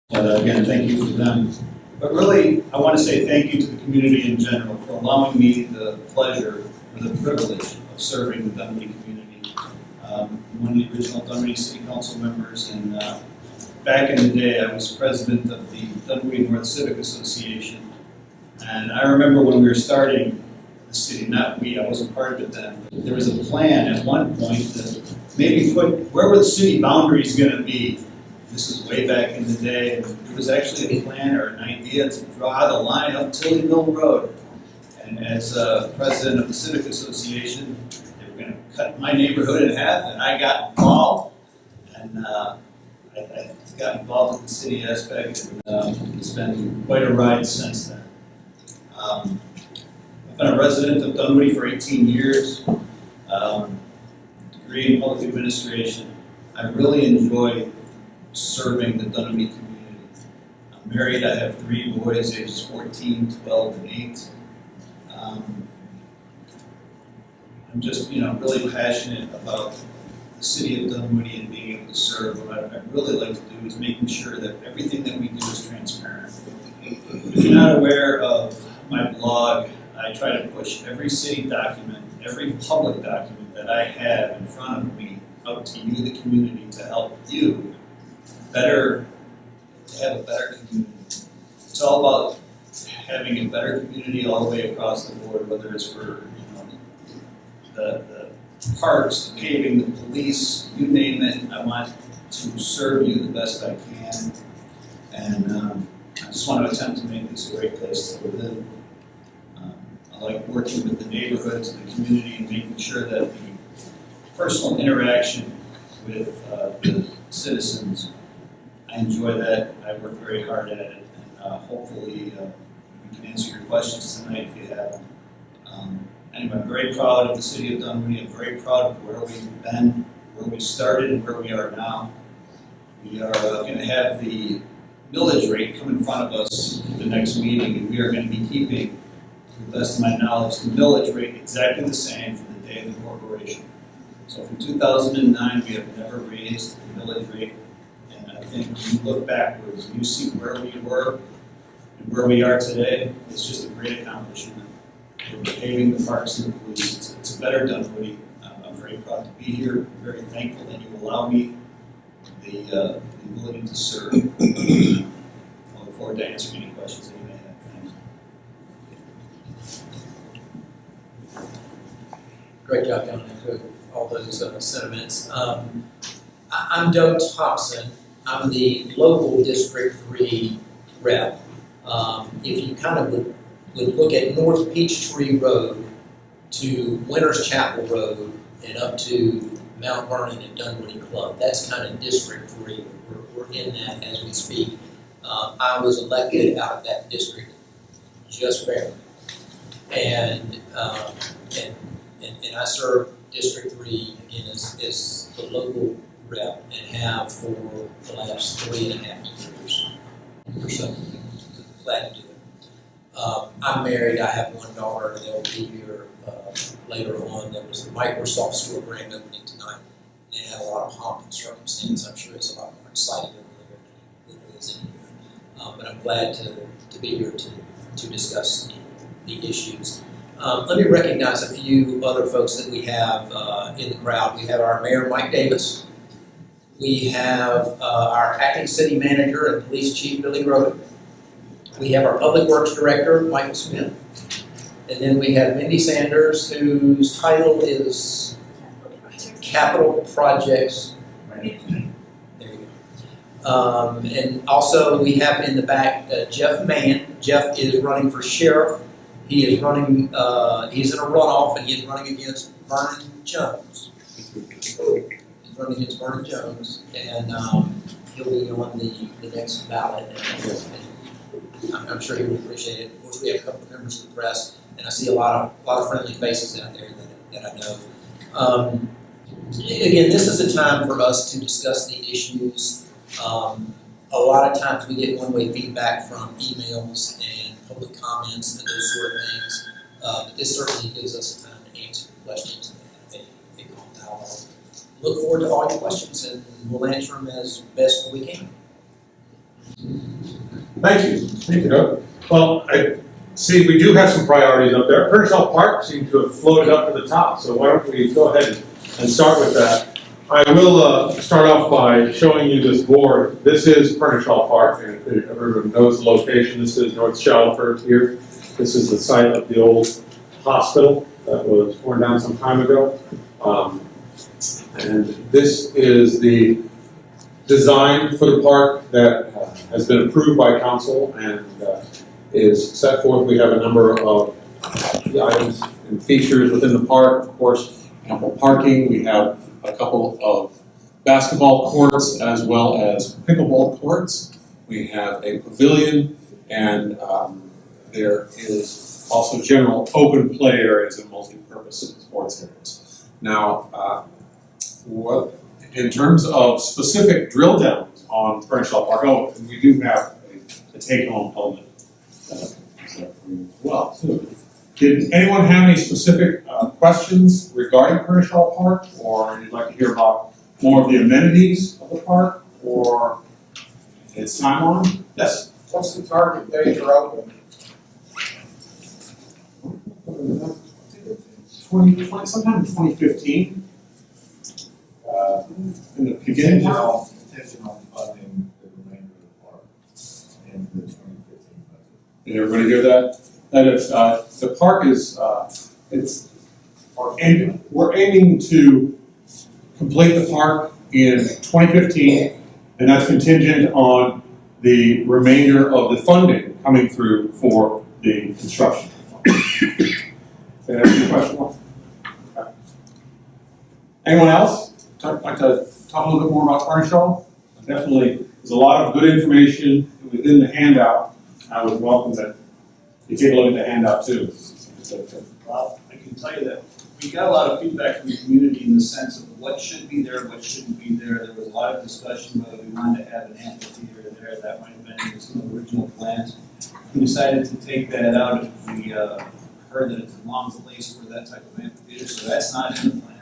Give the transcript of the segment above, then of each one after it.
But again, thank you for them. But really, I want to say thank you to the community in general for allowing me the pleasure or the privilege of serving the Dunwoody community. I'm one of the original Dunwoody City Council members, and back in the day, I was president of the Dunwoody North Civic Association. And I remember when we were starting the city, not we, I wasn't part of it then, but there was a plan at one point to maybe put, where were the city boundaries going to be? This is way back in the day, and there was actually a plan or an idea to draw the line up Tilly Mill Road. And as president of the Civic Association, they were going to cut my neighborhood in half, and I got involved. And I got involved in the city aspect, and it's been quite a ride since then. I've been a resident of Dunwoody for 18 years, degree in public administration. I really enjoy serving the Dunwoody community. I'm married, I have 3 boys, ages 14, 12, and 8. I'm just, really passionate about the city of Dunwoody and being able to serve. What I'd really like to do is making sure that everything that we do is transparent. If you're not aware of my blog, I try to push every city document, every public document that I have in front of me out to you, the community, to help you have a better community. It's all about having a better community all the way across the board, whether it's for the parks, the paving, the police, you name it. I want to serve you the best I can, and I just want to attempt to make this a great place to live. I like working with the neighborhoods and the community and making sure that the personal interaction with the citizens, I enjoy that. I work very hard at it, and hopefully we can answer your questions tonight if you have them. Anyway, I'm very proud of the city of Dunwoody. I'm very proud of where we've been, where we started, and where we are now. We are going to have the millage rate come in front of us at the next meeting, and we are going to be keeping, to the best of my knowledge, the millage rate exactly the same for the day of the corporation. So from 2009, we have never raised the millage rate. And I think when you look backwards and you see where we were and where we are today, it's just a great accomplishment. We're paving the parks and the police. It's a better Dunwoody. I'm very proud to be here. I'm very thankful that you allow me the ability to serve. I look forward to answering any questions that you may have. Thanks. Great job, John, with all those sentiments. I'm Doug Thompson. I'm the local District 3 rep. If you kind of would look at North Peachtree Road to Winters Chapel Road and up to Mount Vernon and Dunwoody Club, that's kind of District 3. We're in that as we speak. I was elected out of that district just barely. And I serve District 3 again as the local rep and have for the last 3.5 years or so. Glad to do it. I'm married. I have 1 daughter that will be here later on. There was the Microsoft store grand opening tonight. They had a lot of pomp and circumstance. I'm sure it's a lot more exciting over there than it is in here. But I'm glad to be here to discuss the issues. Let me recognize a few other folks that we have in the crowd. We have our Mayor, Mike Davis. We have our Acting City Manager and Police Chief, Billy Groden. We have our Public Works Director, Michael Smith. And then we have Mindy Sanders, whose title is Capital Projects. There you go. And also we have in the back Jeff Mann. Jeff is running for sheriff. He is running, he's in a runoff, and he's running against Vernon Jones. He's running against Vernon Jones, and he'll be on the next ballot. And I'm sure he would appreciate it. Of course, we have a couple of members of the press, and I see a lot of friendly faces out there that I know. Again, this is a time for us to discuss the issues. A lot of times we get one-way feedback from emails and public comments and those sort of things, but this certainly gives us a time to answer questions and have a calm dialogue. Look forward to all your questions, and we'll answer them as best we can. Thank you, Doug. Well, I see we do have some priorities up there. Kershaw Park seems to have floated up to the top, so why don't we go ahead and start with that. I will start off by showing you this board. This is Kershaw Park, and if everyone knows the location, this is North Shalford here. This is the site of the old hospital that was torn down some time ago. And this is the design for the park that has been approved by council and is set forth. We have a number of items and features within the park. Of course, ample parking. We have a couple of basketball courts as well as pickleball courts. We have a pavilion, and there is also general open play areas and multi-purpose sports areas. Now, in terms of specific drill downs on Kershaw Park, and we do have a take-home element for you as well, too. Did anyone have any specific questions regarding Kershaw Park, or you'd like to hear about more of the amenities of the park, or its timeline? Yes. What's the target date for opening? 2020, sometime in 2015. In the beginning. Contingent on funding the remainder of the park in the 2015 budget. Did everybody hear that? That is, the park is, we're aiming to complete the park in 2015, and that's contingent on the remainder of the funding coming through for the construction. Did that answer your question? Okay. Anyone else like to talk a little bit more about Kershaw? Definitely, there's a lot of good information within the handout. I would welcome that you take a look at the handout too. Well, I can tell you that we got a lot of feedback from the community in the sense of what should be there, what shouldn't be there. There was a lot of discussion whether we wanted to have an amphitheater there. That might have been in some of the original plans. We decided to take that out if we heard that it's a long place for that type of amphitheater, so that's not in the plan.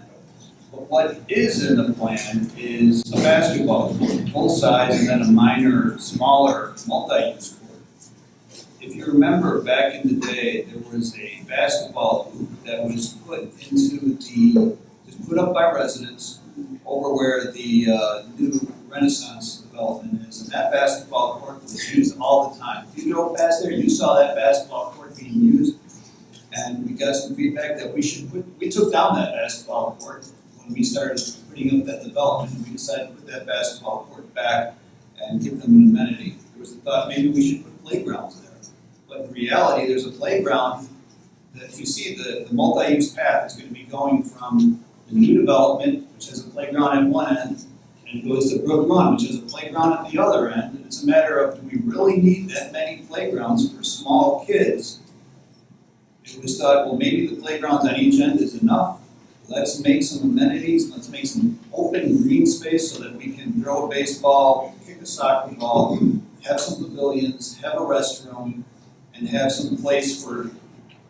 But what is in the plan is a basketball court, full size, and then a minor, smaller, multi-use court. If you remember back in the day, there was a basketball hoop that was put put up by residents over where the new Renaissance development is, and that basketball court was used all the time. If you drove past there, you saw that basketball court being used, and we got some feedback that we took down that basketball court when we started putting up that development, and we decided to put that basketball court back and give them an amenity. There was the thought maybe we should put playgrounds there. But in reality, there's a playground that if you see the multi-use path is going to be going from the new development, which has a playground at one end, and it goes to Brook Run, which has a playground at the other end. And it's a matter of, do we really need that many playgrounds for small kids? It was thought, well, maybe the playgrounds on each end is enough. Let's make some amenities, let's make some open green space so that we can throw a baseball, kick a soccer ball, have some pavilions, have a restroom, and have some place for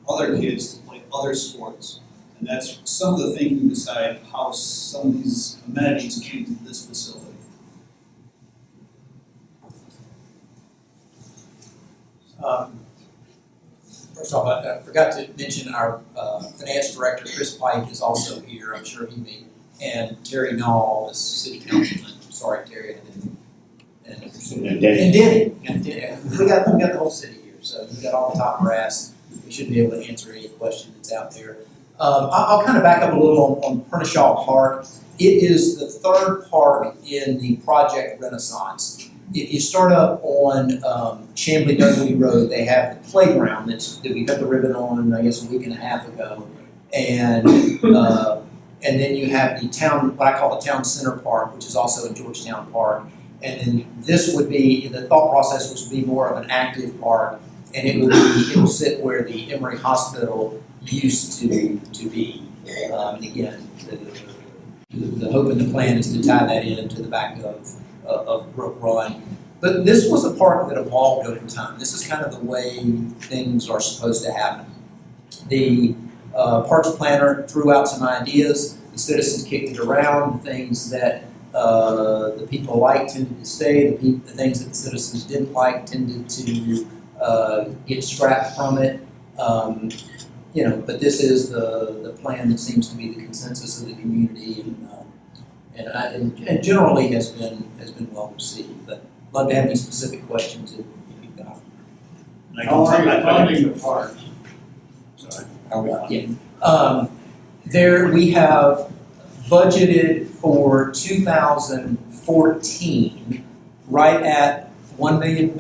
other kids to play other sports. And that's some of the thinking beside how some of these amenities came to this facility. First off, I forgot to mention our finance director, Chris Pike, is also here. I'm sure he may. And Terry Nall is city councilman. Sorry, Terry. And Denny. We got the whole city here, so we got all the top brass. We should be able to answer any question that's out there. I'll kind of back up a little on Kershaw Park. It is the third park in the Project Renaissance. If you start up on Chamblee Dunwoody Road, they have the playground that we cut the ribbon on, I guess, a week and a half ago, and then you have the town, what I call the Town Center Park, which is also in Georgetown Park, and then this would be, the thought process was to be more of an active park, and it will sit where the Emory Hospital used to be. Again, the hope and the plan is to tie that into the back of Brook Run. But this was a park that evolved over time. This is kind of the way things are supposed to happen. The parks planner threw out some ideas, the citizens kicked it around, things that the people liked tended to stay, the things that the citizens didn't like tended to get scrapped from it. But this is the plan that seems to be the consensus of the community, and generally has been well received. But I'd love to have any specific questions if you've got them. And I How are can you tell, funding the park? sorry. There we have budgeted for 2014 right at $1 million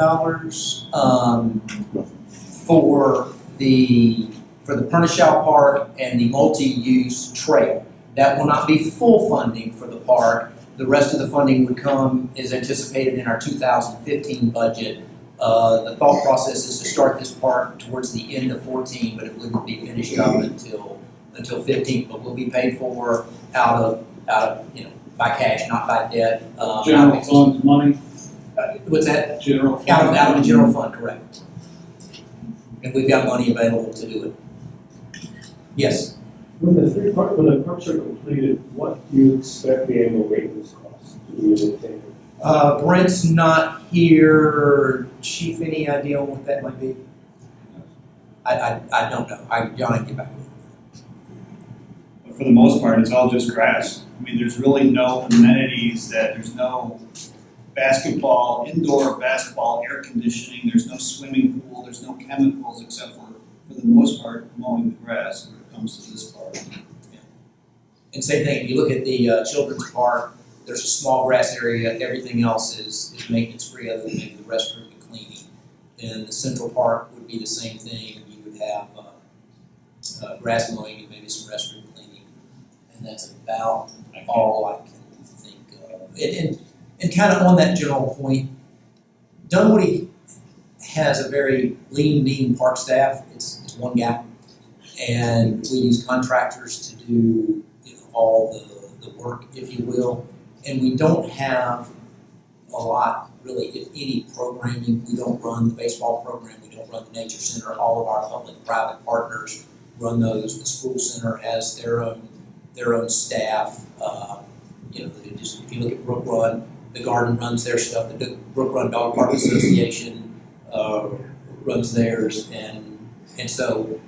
for the Pernishaw Park and the multi-use trail. That will not be full funding for the park. The rest of the funding would come, is anticipated in our 2015 budget. The thought process is to start this park towards the end of 14, but it wouldn't be finished up until 15. But we'll be paid for out of by cash, not by debt. General funds money? What's that? General funds? Out of the general fund, correct. And we've got money available to do it. Yes. When the parks are completed, what do you expect the annual maintenance cost to be maintained? Brent's not here. Chief, any idea on what that might be? I don't know. John, I can get back with you. But for the most part, it's all just grass. I mean, there's really no amenities there's no indoor basketball, air conditioning, there's no swimming pool, there's no chemicals except for the most part, mowing the grass when it comes to this part. And same thing, if you look at the children's park, there's a small grass area. Everything else is maintenance free other than maybe the restroom and cleaning. Then the central park would be the same thing. You would have grass mowing and maybe some restroom cleaning. And that's about all I can think of. And kind of on that general point, Dunwoody has a very lean, mean park staff. It's one guy. And we use contractors to do all the work, if you will. And we don't have a lot, really, if any, programming. We don't run the baseball program. We don't run the nature center. All of our public-private partners run those. The school center has their own staff. If you look at Brook Run, the garden runs their stuff. The Brook Run Dog Park Association runs theirs, and so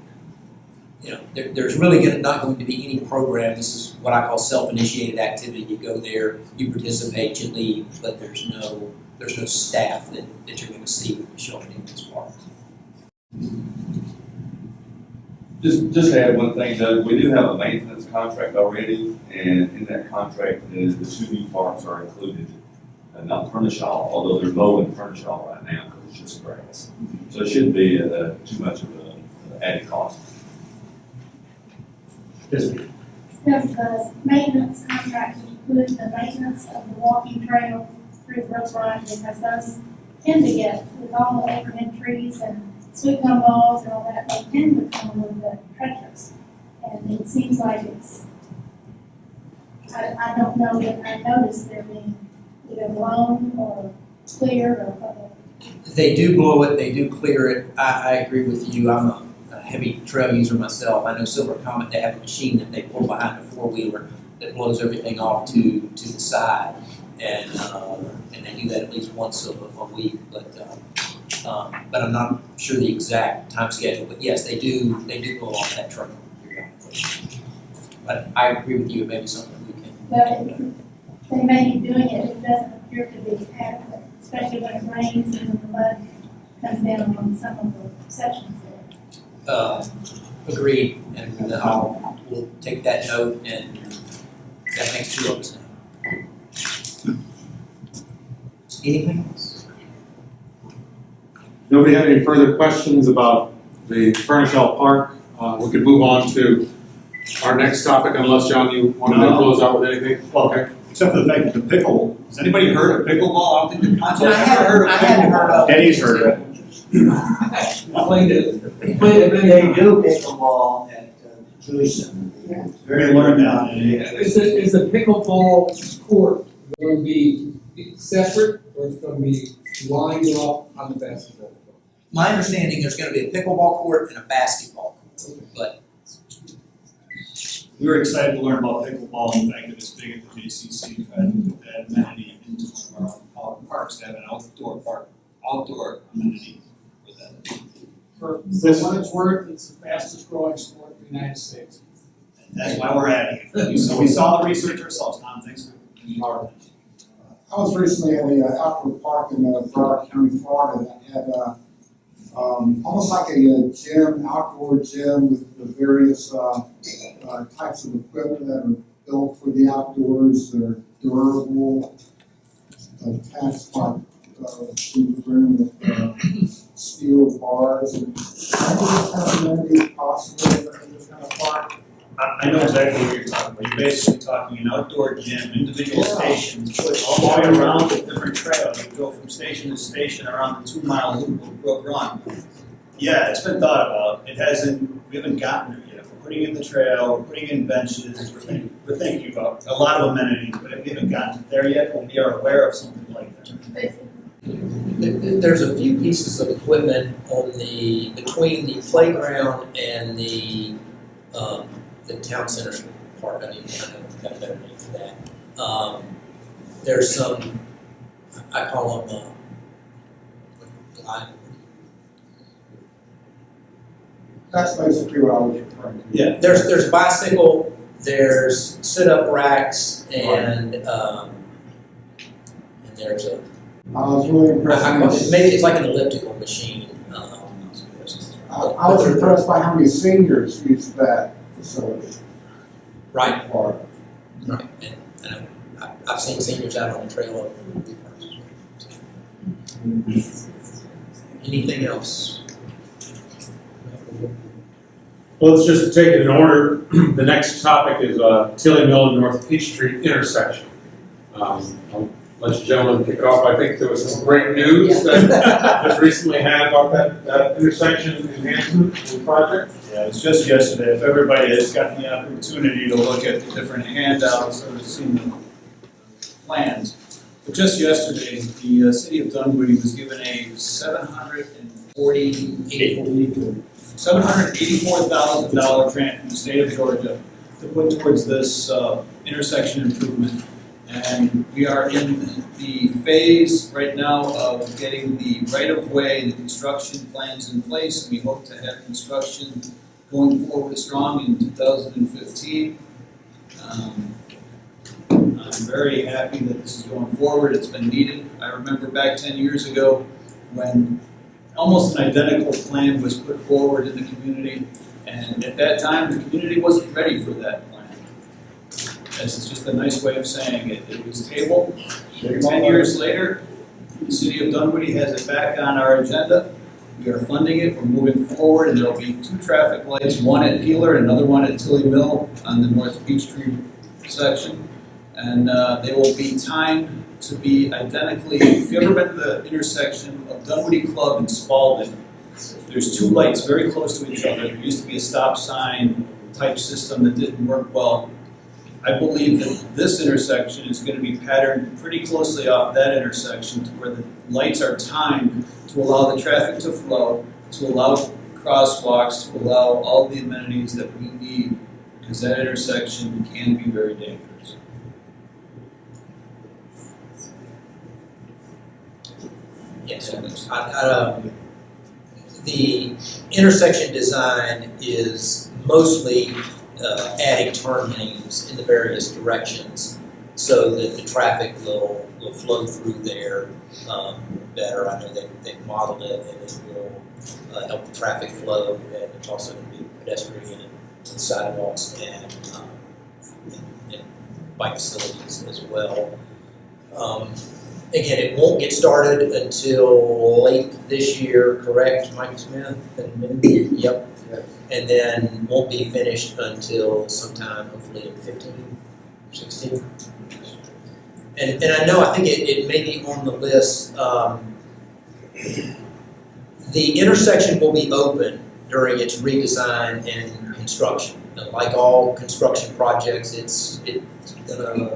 there's really not going to be any program. This is what I call self-initiated activity. You go there, you participate, you leave, but there's no staff that you're going to see when you show up in this park. Just to add one thing, Doug, we do have a maintenance contract already, and in that contract, the two new parks are included. Not Pernishaw, although they're low in Pernishaw right now because it's just grass. So it shouldn't be too much of an added cost. Yes, Does the maintenance contract include the maintenance of the walking trail through Brook Run? Because those tend to get, with all the overhead trees and sweet gum balls and all that, they tend to become a little bit treacherous. And it seems like I don't know that I noticed there being either blown or cleared or whatever. They do blow it, they do clear it. I agree with you. I'm a heavy trail user myself. I know Silver Comet, they have a machine that they pull behind a four-wheeler that blows everything off to the side. And they do that at least once a week. But I'm not sure the exact time schedule. But yes, they do blow off that trail. But I agree with you, it may be something we can. But they may be doing it, it doesn't appear to be adequate, especially when it rains and the mud comes down on some of the sections there. Agreed, and we'll take that note, and that makes two of us now. Anything else? Nobody had any further questions about the Pernishaw Park? We could move on to our next topic unless, John, you wanted to close out with anything? Okay. Except for the fact that the pickle, has anybody heard of pickleball? I don't think the council I has ever heard of hadn't heard pickleball. of it. Eddie's heard of it. They do pickleball at Jewish Center. Very learned now. Is the pickleball court going to be separate, or it's going to be lined up on the basketball court? My understanding, there's going to be a pickleball court and a basketball court, but we were excited to learn about pickleball, and the fact that it's big at the JCC, trying to put that amenity into one of our parks, to have an outdoor amenity for that. For what it's worth, it's the fastest growing sport in the United States. And that's why we're adding it. So we saw the research ourselves, Tom, thanks for being part of it. I was recently at an outdoor park in Broward County, Florida, that had almost like a gym, outdoor gym with the various types of equipment that are built for the outdoors. They're durable, attached by to the ground with steel bars. And I think this kind of amenity possible in this kind of park. I know exactly what you're talking about. You're basically talking an outdoor gym, individual stations, put all the way around with different trails. You go from station to station around the 2-mile loop of Brook Run. Yeah, it's been thought about. It hasn't, we haven't gotten there yet. We're putting in the trail, we're putting in benches, we're thinking about a lot of amenities, but we haven't gotten there yet, but we are aware of something like that. There's a few pieces of equipment on between the playground and the town center part. I need to kind of have a better name for that. There's some, I call them, That's basically what I was referring to. Yeah. there's a bicycle, there's sit-up racks, and there's a, I was really impressed. maybe it's like an elliptical machine. I was impressed by how many seniors use that facility. Right. in Florida. Right, and I've seen seniors out on the trail over the Anything else? Well, let's just take it in order. The next topic is Tilly Mill and North Peachtree intersection. I'll let you gentlemen kick it off. I think there was some great news that just recently had about that intersection enhancement project. Yeah, it was just yesterday. If everybody has gotten the opportunity to look at the different handouts or seen the plans. But just yesterday, the city of Dunwoody was given a $784,000 grant from the state of Georgia to put towards this intersection improvement. And we are in the phase right now of getting the right-of-way and the construction plans in place. We hope to have construction going forward strong in 2015. I'm very happy that this is going forward. It's been needed. I remember back 10 years ago when almost an identical plan was put forward in the community, and at that time the community wasn't ready for that plan. This is just a nice way of saying it. It was tabled. 10 years later, the city of Dunwoody has it back on our agenda. We are funding it. We're moving forward, and there will be 2 traffic lights, one at Peeler and another one at Tilly Mill on the North Peachtree section. And they will be timed to be identically, if you ever been to the intersection of Dunwoody Club and Spalding, there's 2 lights very close to each other. There used to be a stop sign type system that didn't work well. I believe that this intersection is going to be patterned pretty closely off that intersection to where the lights are timed to allow the traffic to flow, to allow crosswalks, to allow all the amenities that we need, because that intersection can be very dangerous. Yes, the intersection design is mostly adding turn lanes in the various directions so that the traffic will flow through there better. I know they've modeled it, and it will help the traffic flow, and it's also going to be pedestrian and sidewalks and bike facilities as well. Again, it won't get started until late this year, correct, Mike Smith? Yep. And then won't be finished until sometime, hopefully in 15, 16. And I know, I think it may be on the list. The intersection will be open during its redesign and construction. Like all construction projects, it's gonna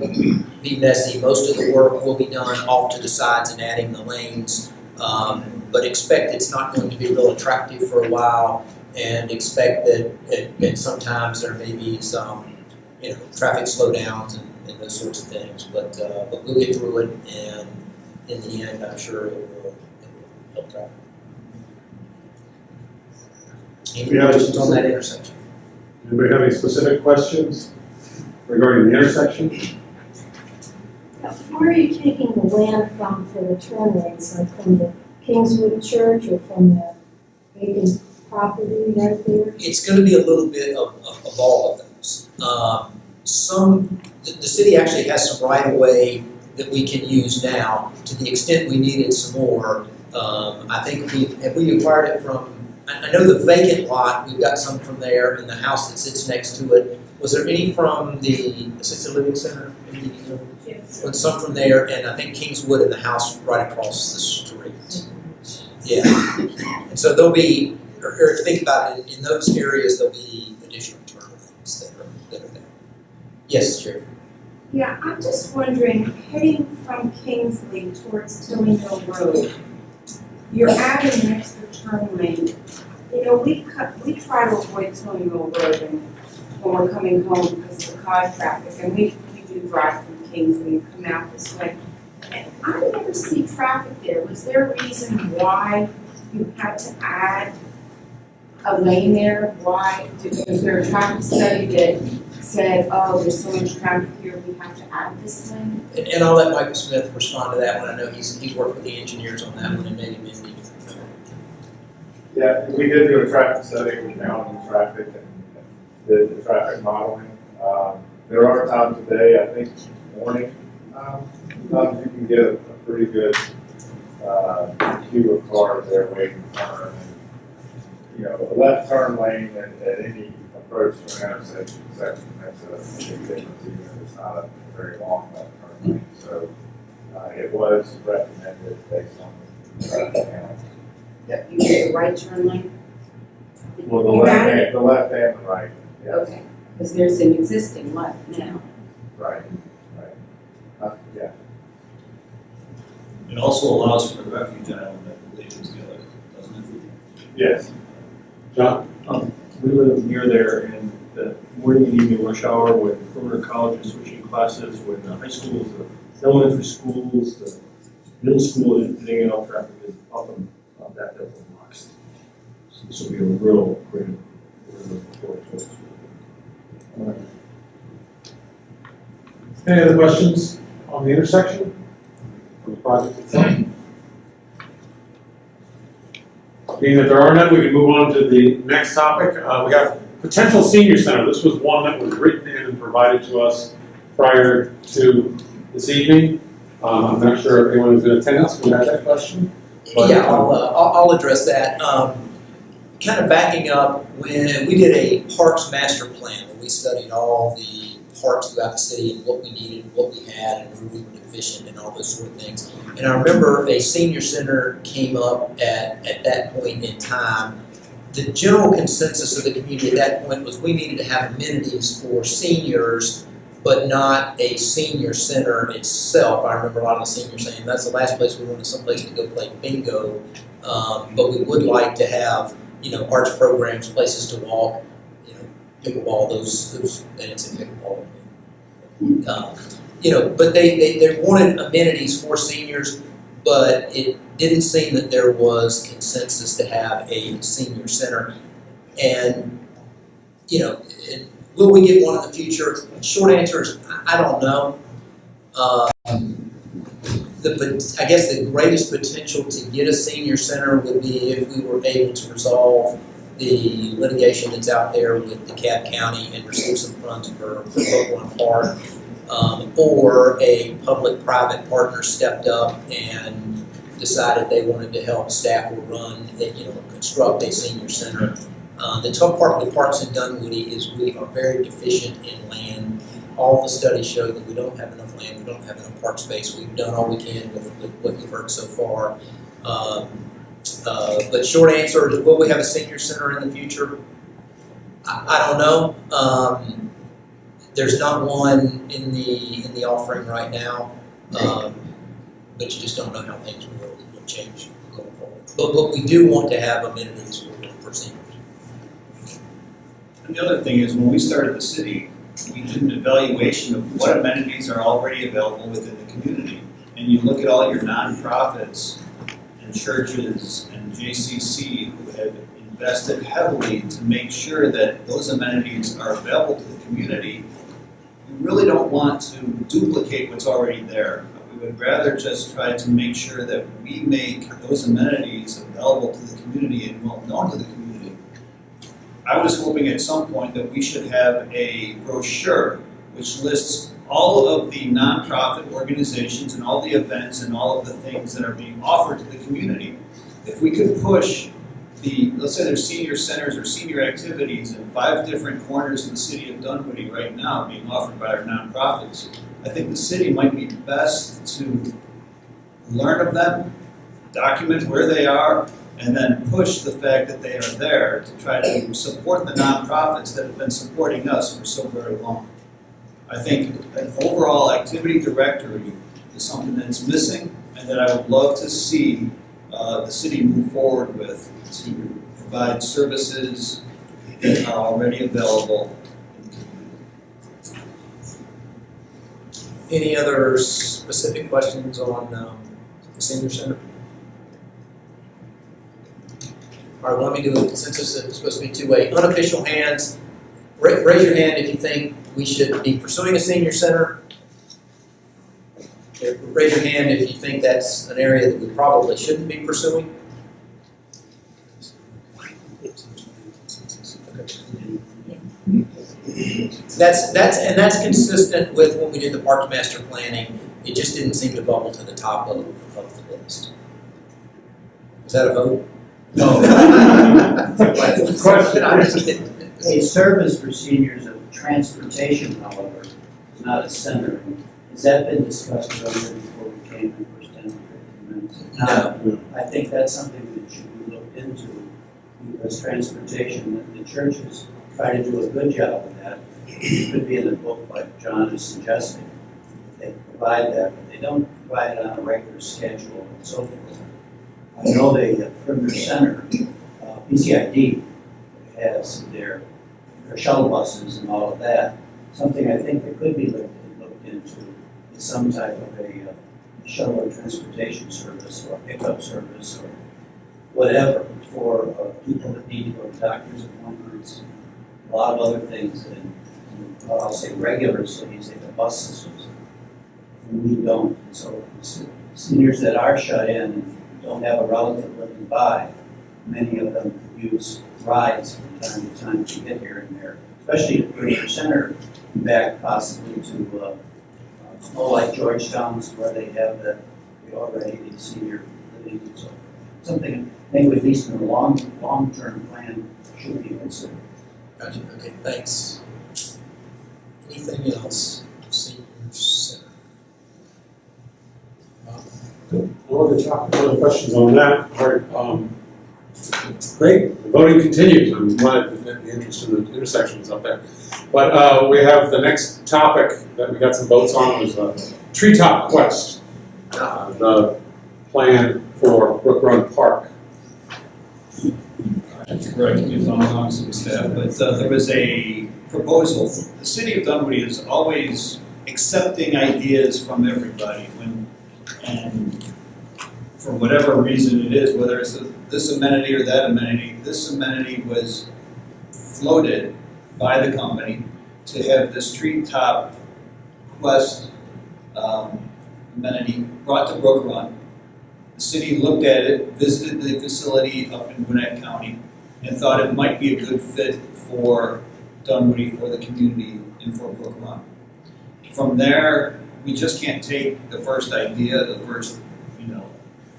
be messy. Most of the work will be done off to the sides and adding the lanes, but expect it's not going to be real attractive for a while, and expect that sometimes there may be some traffic slowdowns and those sorts of things. But we'll get through it, and in the end, I'm sure it will help traffic. Any questions on that intersection? Anybody have any specific questions regarding the intersection? Where are you taking the land from for the turn lanes, like from the Kingswood Church or from the vacant property right there? It's going to be a little bit of all of those. The city actually has some right of way that we can use now. To the extent we needed some more, I think we acquired it from. I know the vacant lot, we've got some from there, and the house that sits next to it. Was there any from the assisted living center? Yes. Was some from there, and I think Kingswood and the house right across the street. Yeah. And so there'll be, or think about it, in those areas, there'll be additional turn lanes that are there. Yes, Jerry? Yeah, I'm just wondering, heading from Kingsley towards Tilly Mill Road, you're adding an extra turn lane. You know, we try to avoid Tilly Mill Road when we're coming home because of the car traffic, and we do drive from Kingsley and come out this way. And I never see traffic there. Was there a reason why you had to add a lane there? Why? Was there a traffic study that said, oh, there's so much traffic here, we have to add this lane? And I'll let Michael Smith respond to that one. I know he's worked with the engineers on that one, and maybe Mindy. Yeah, we did do a traffic study, we found the traffic and did the traffic modeling. There are times of day, I think morning, sometimes you can get a pretty good queue of cars there waiting to turn. You know, a left turn lane at any approach to an intersection makes a big difference, even if it's not a very long left turn lane. So it was recommended based on the traffic count. That you get the right turn lane? Well, the You left added and the right, yes. Okay, because there's an existing left now. Right. Yeah. It also allows for the refuge island, I believe is the other, doesn't it? Yes. John? We live near there, and the morning and evening rush hour when perimeter college is switching classes, when the high schools, the elementary schools, the middle school, and anything else, traffic is often that definitely blocks. So this will be a real great. Any other questions on the intersection? For the project itself? Being that there are none, we can move on to the next topic. We have potential senior center. This was one that was written in and provided to us prior to this evening. I'm not sure if anyone is in attendance who had that question. But, Yeah, I'll address that. Kind of backing up, when we did a parks master plan, where we studied all the parks throughout the city and what we needed, what we had, and where we were deficient, and all those sort of things. And I remember a senior center came up at that point in time. The general consensus of the community at that point was we needed to have amenities for seniors, but not a senior center itself. I remember a lot of the seniors saying that's the last place we wanted, someplace to go play bingo. But we would like to have, arts programs, places to walk, pickleball, those dancing pickleball. But they wanted amenities for seniors, but it didn't seem that there was consensus to have a senior center. And, will we get one in the future? Short answer is, I don't know. I guess the greatest potential to get a senior center would be if we were able to resolve the litigation that's out there with DeKalb County and receive some funds for Oakland Park, or a public-private partner stepped up and decided they wanted to help staff or run, construct a senior center. The tough part with parks in Dunwoody is we are very deficient in land. All the studies show that we don't have enough land, we don't have enough park space. We've done all we can with what you've heard so far. But short answer is, will we have a senior center in the future? I don't know. There's not one in the offering right now, but you just don't know how things will change going forward. But we do want to have amenities for seniors. And the other thing is, when we started the city, we did an evaluation of what amenities are already available within the community. And you look at all your nonprofits and churches and JCC who have invested heavily to make sure that those amenities are available to the community. We really don't want to duplicate what's already there. We would rather just try to make sure that we make those amenities available to the community and well known to the community. I was hoping at some point that we should have a brochure which lists all of the nonprofit organizations and all the events and all of the things that are being offered to the community. If we could push let's say there's senior centers or senior activities in 5 different corners of the city of Dunwoody right now being offered by our nonprofits, I think the city might be best to learn of them, document where they are, and then push the fact that they are there to try to support the nonprofits that have been supporting us for so very long. I think an overall activity directory is something that's missing and that I would love to see the city move forward with to provide services that are already available in the community. Any other specific questions on the senior center? All right, let me do a consensus. It's supposed to be two-way. Unofficial hands. Raise your hand if you think we should be pursuing a senior center. Raise your hand if you think that's an area that we probably shouldn't be pursuing. That's consistent with when we did the park master planning. It just didn't seem to bubble to the top of the list. Is that a vote? No. Question. A service for seniors of transportation, however, is not a center. Has that been discussed earlier before we came in the first 10 or 15 minutes? No. I think that's something that should be looked into, because transportation, the churches try to do a good job of that. It could be in the book like John is suggesting. They provide that, but they don't provide it on a regular schedule and so forth. I know the Perimeter Center, PCID, has their shuttle buses and all of that. Something I think that could be looked into is some type of a shuttle or transportation service or pickup service or whatever for people that need to go to doctor's appointments, a lot of other things. And I'll say regular cities, they have bus systems. We don't. So seniors that are shut in and don't have a relative living by, many of them use rides from time to time to get here and there, especially at Perimeter Center, back possibly to like Georgetown's where they have the already the senior living and so forth. Something I think at least in the long-term plan should be considered. Gotcha. Okay, thanks. Anything else? Senior center. No other questions on that part. Great, the voting continues. I'm glad that the interest in the intersections up there. But we have the next topic that we got some votes on was Treetop Quest, the plan for Brook Run Park. Correct me if I'm wrong, city staff, but there was a proposal. The city of Dunwoody is always accepting ideas from everybody and for whatever reason it is, whether it's this amenity or that amenity, this amenity was floated by the company to have this Treetop Quest amenity brought to Brook Run. The city looked at it, visited the facility up in Gwinnett County, and thought it might be a good fit for Dunwoody, for the community, and for Brook Run. From there, we just can't take the first idea, the first,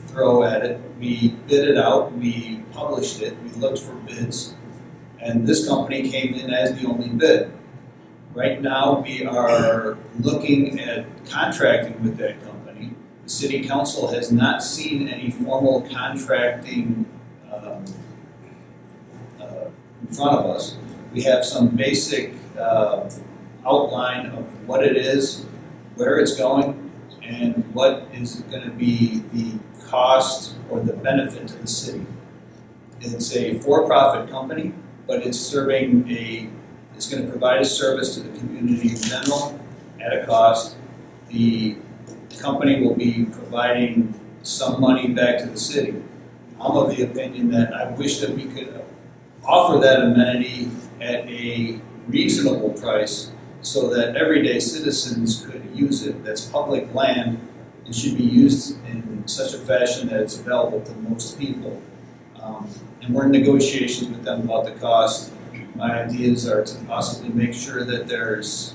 throw at it. We bid it out, we published it, we looked for bids, and this company came in as the only bid. Right now, we are looking at contracting with that company. The city council has not seen any formal contracting in front of us. We have some basic outline of what it is, where it's going, and what is going to be the cost or the benefit to the city. It's a for-profit company, but it's serving a It's gonna provide a service to the community in general at a cost. The company will be providing some money back to the city. I'm of the opinion that I wish that we could offer that amenity at a reasonable price so that everyday citizens could use it. That's public land and should be used in such a fashion that it's available to most people. And we're in negotiations with them about the cost. My ideas are to possibly make sure that there's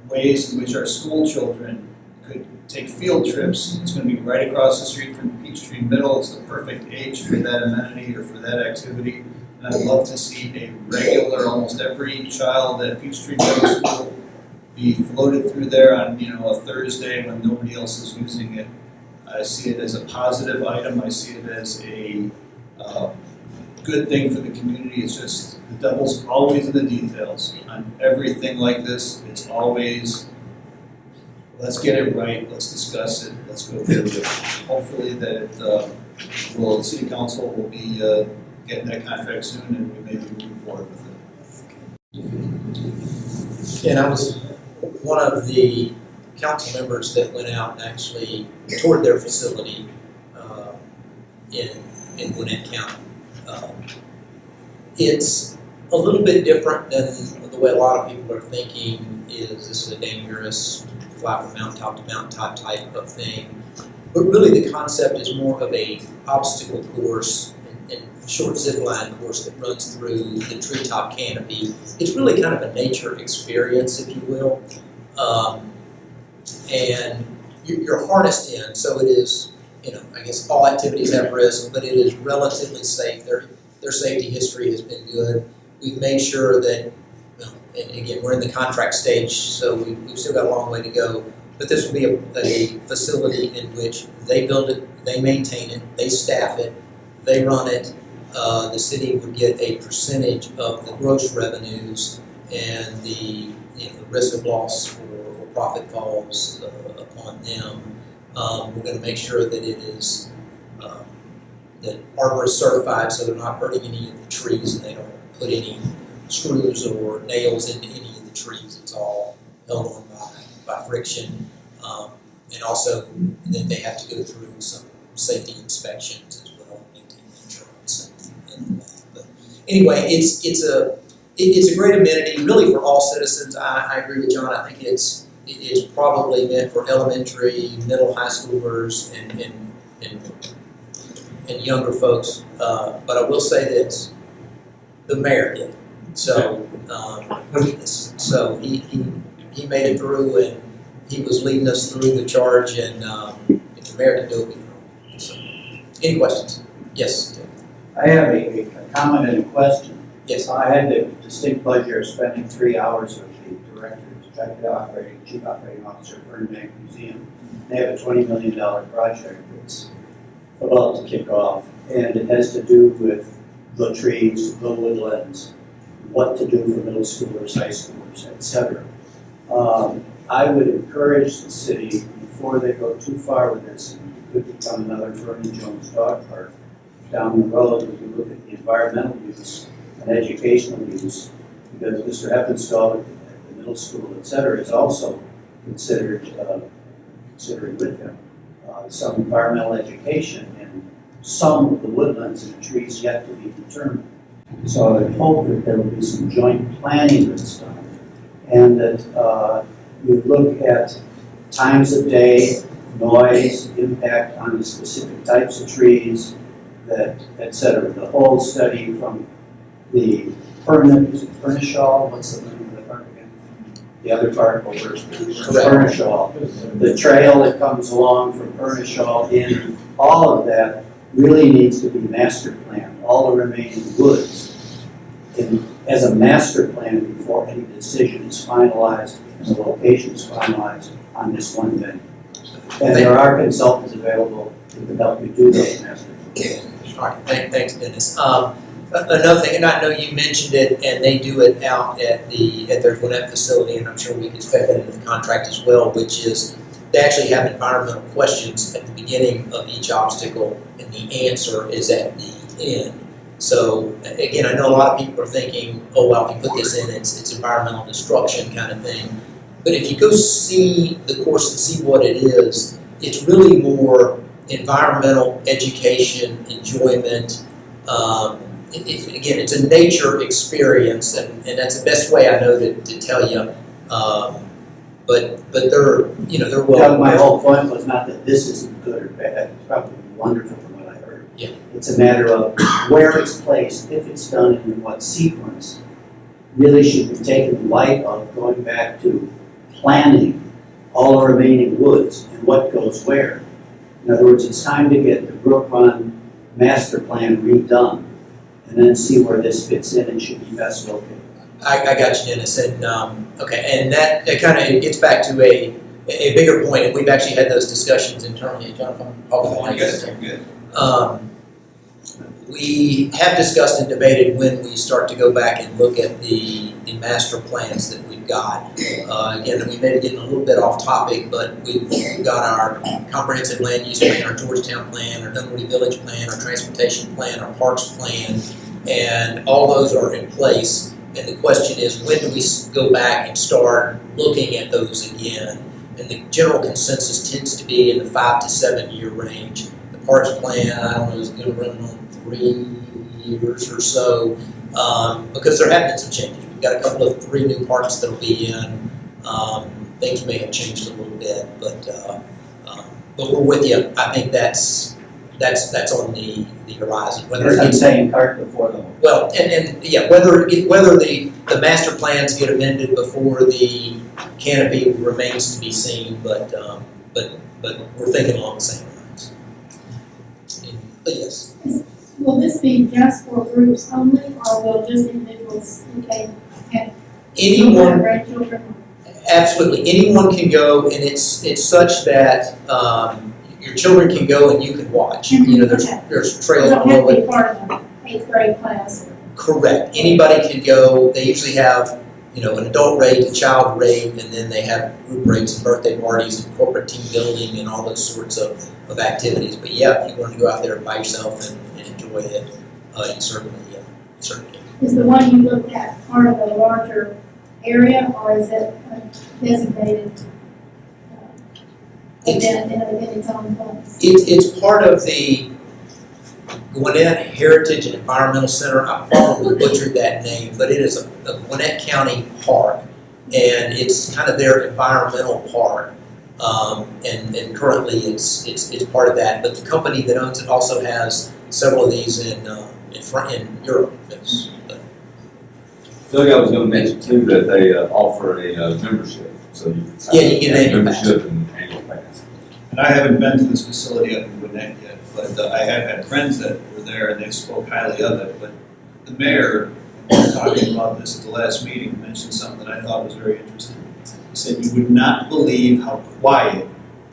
ways in which our school children could take field trips. It's going to be right across the street from Peachtree Middle. It's the perfect age for that amenity or for that activity. And I'd love to see a regular, almost every child at Peachtree Middle School be floated through there on, a Thursday when nobody else is using it. I see it as a positive item. I see it as a good thing for the community. It's just the devil's always in the details. On everything like this, it's always, let's get it right, let's discuss it, let's go through it. Hopefully that the city council will be getting that contract soon and we may be moving forward with it. And I was one of the council members that went out and actually toured their facility in Gwinnett County. It's a little bit different than the way a lot of people are thinking is this is a dangerous fly from mountaintop to mountaintop type of thing. But really the concept is more of a obstacle course and short zip line course that runs through the treetop canopy. It's really kind of a nature experience, if you will. And you're harnessed in, so it is, I guess all activities have risk, but it is relatively safe. Their safety history has been good. We've made sure that, and again, we're in the contract stage, so we've still got a long way to go. But this will be a facility in which they build it, they maintain it, they staff it, they run it. The city would get a percentage of the gross revenues, and the risk of loss or profit falls upon them. We're going to make sure that it is that arborist certified, so they're not hurting any of the trees, and they don't put any screws or nails into any of the trees. It's all held on by friction, and also then they have to go through some safety inspections as well, maintain insurance and that. But anyway, it's a great amenity really for all citizens. I agree with John. I think it is probably meant for elementary, middle, high schoolers, and younger folks. But I will say this: the mayor did it. So so he made it through, and he was leading us through the charge. And if the mayor can do it, we can. So, any questions? Yes. I have a comment and a question. Yes. I had the distinct pleasure of spending 3 hours with the director, chief operating officer of Heneghan Museum. They have a $20 million project that's about to kick off, and it has to do with the trees, the woodlands, what to do for middle schoolers, high schoolers, etc. I would encourage the city, before they go too far with this, and it could become another Vernon Jones dog park down the road, if you look at the environmental use and educational use, because Mr. Heppenstall at the middle school, etc., is also considering with him some environmental education in some of the woodlands and trees yet to be determined. So I would hope that there will be some joint planning that's done, and that you look at times of day, noise, impact on the specific types of trees, that, etc. The whole study from the Furnishall, what's the name of the park again? The other park over Furnishall. The trail that comes along from Furnishall in, all of that really needs to be master planned. All the remaining woods as a master plan before any decision is finalized and the location is finalized on this one venue. And there are consultants available who can help you do those master plans. All right, thanks, Dennis. Another thing, and I know you mentioned it, and they do it out at their Gwinnett facility, and I'm sure we can expect that into the contract as well, which is they actually have environmental questions at the beginning of each obstacle, and the answer is at the end. So again, I know a lot of people are thinking, oh, well, if you put this in, it's environmental destruction kind of thing. But if you go see the course and see what it is, it's really more environmental education, enjoyment. Again, it's a nature experience, and that's the best way I know to tell you. But they're, they're well. Doug, my whole point was not that this isn't good or bad, it's probably wonderful from what I heard. Yeah. It's a matter of where it's placed, if it's done in what sequence, really should be taken in light of going back to planning all the remaining woods and what goes where. In other words, it's time to get the Brook Run master plan redone and then see where this fits in and should be best located. I got you, Dennis, and okay, and that kind of gets back to a bigger point, and we've actually had those discussions internally. Jonathan, we have discussed and debated when we start to go back and look at the master plans that we've got. Again, we may be getting a little bit off topic, but we've got our comprehensive land use plan, our Georgetown plan, our Dunwoody Village plan, our transportation plan, our parks plan, and all those are in place. And the question is, when do we go back and start looking at those again? And the general consensus tends to be in the 5 to 7 year range. The parks plan, I don't know, is going to run on 3 years or so, because there have been some changes. We've got a couple of 3 new parks that'll be in. Things may have changed a little bit, but we're with you. I think that's on the horizon. Whether As I'm saying, cart before the horse. Well, and yeah, whether the master plans get amended before the canopy remains to be seen, but we're thinking along the same lines. But yes. Will this be just for groups only, or will just individuals who can have Anyone, grandchildren? absolutely, anyone can go, and it's such that your children can go and you can watch. There's trails They don't have below to be it. part of the 8th grade class. Correct. Anybody can go. They usually have, an adult rate, a child rate, and then they have group rates and birthday parties and corporate team building and all those sorts of activities. But yeah, if you want to go out there by yourself and enjoy it, you certainly can. Is the one you looked at part of a larger area, or is it a designated event in its own place? It's part of the Gwinnett Heritage and Environmental Center. I probably butchered that name, but it is a Gwinnett County park, and it's kind of their environmental park. And currently it's part of that. But the company that owns it also has several of these in Europe. Doug, I was going to mention too that they offer a membership, so you can sign you get an annual membership and annual pass. And I haven't been to this facility up in Gwinnett yet, but I have had friends that were there and they spoke highly of it. But the mayor, talking about this at the last meeting, mentioned something that I thought was very interesting. He said, "You would not believe how quiet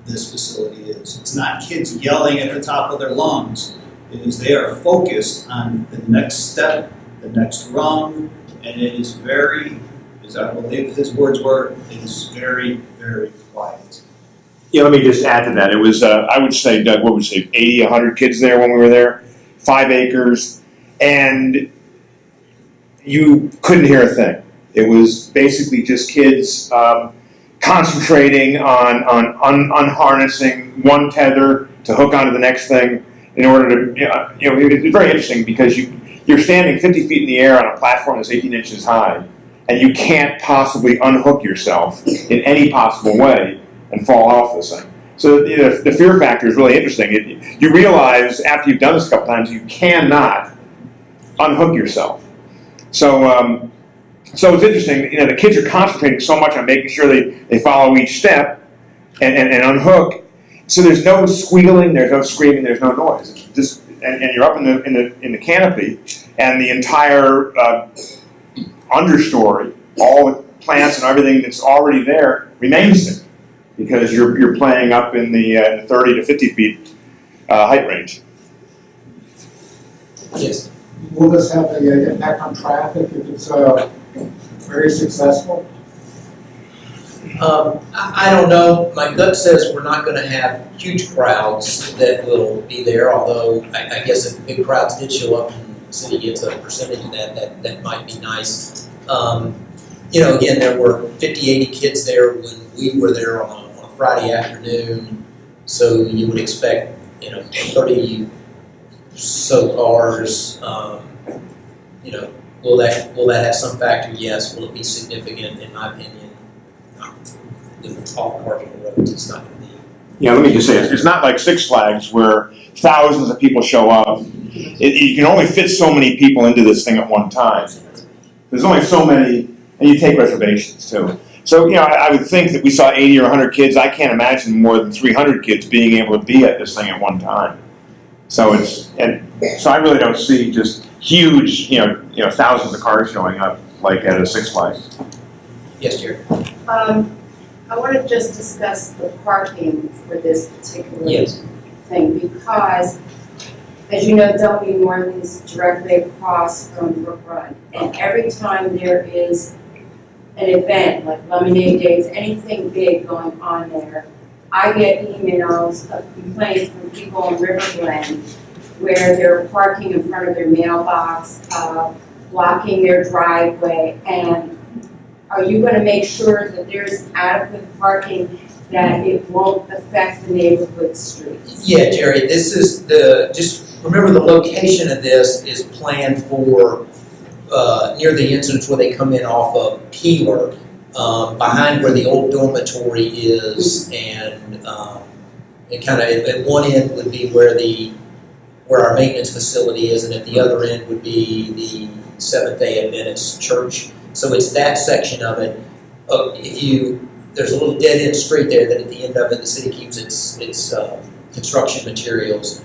this facility is. It's not kids yelling at the top of their lungs. It is they are focused on the next step, the next rung, and it is very, as I believe his words were, it is very, very quiet." Yeah, let me just add to that. It was, I would say, Doug, what would you say, 80, 100 kids there when we were there, 5 acres, and you couldn't hear a thing. It was basically just kids concentrating on unharnessing one tether to hook onto the next thing in order to, it's very interesting because you're standing 50 feet in the air on a platform that's 18 inches high, and you can't possibly unhook yourself in any possible way and fall off this thing. So the fear factor is really interesting. You realize after you've done this a couple times, you cannot unhook yourself. So it's interesting. The kids are concentrating so much on making sure they follow each step and unhook. So there's no squealing, there's no screaming, there's no noise. It's just and you're up in the canopy, and the entire understory, all the plants and everything that's already there remains there, because you're playing up in the 30 to 50 feet height range. Yes. Will this have an impact on traffic if it's very successful? I don't know. My gut says we're not going to have huge crowds that will be there, although I guess if big crowds did show up and city gets a percentage of that might be nice. Again, there were 50, 80 kids there when we were there on a Friday afternoon, so you would expect, 30 so cars. Will that have some factor? Yes. Will it be significant? In my opinion, no. With all parking on the roads, it's not going to be. Let me just say, it's not like Six Flags where thousands of people show up. You can only fit so many people into this thing at one time. There's only so many, and you take reservations too. So, I would think that we saw 80 or 100 kids. I can't imagine more than 300 kids being able to be at this thing at one time. So so I really don't see just huge, thousands of cars showing up like at a Six Flags. Yes, Jerry. I want to just discuss the parking for this particular Yes. thing, because, as you know, Dunwoody North is directly across from Brook Run, and every time there is an event, like Lemonade Days, anything big going on there, I get emails of complaints from people in River Glen where they're parking in front of their mailbox, blocking their driveway, and are you going to make sure that there's adequate parking, that it won't affect the neighborhood streets? Yeah, Jerry, this is just remember the location of this is planned for near the entrance where they come in off of Peeler, behind where the old dormitory is, and kind of at one end would be where our maintenance facility is, and at the other end would be the Seventh-day Adventist Church. So it's that section of it. There's a little dead-end street there that at the end of it, the city keeps its construction materials.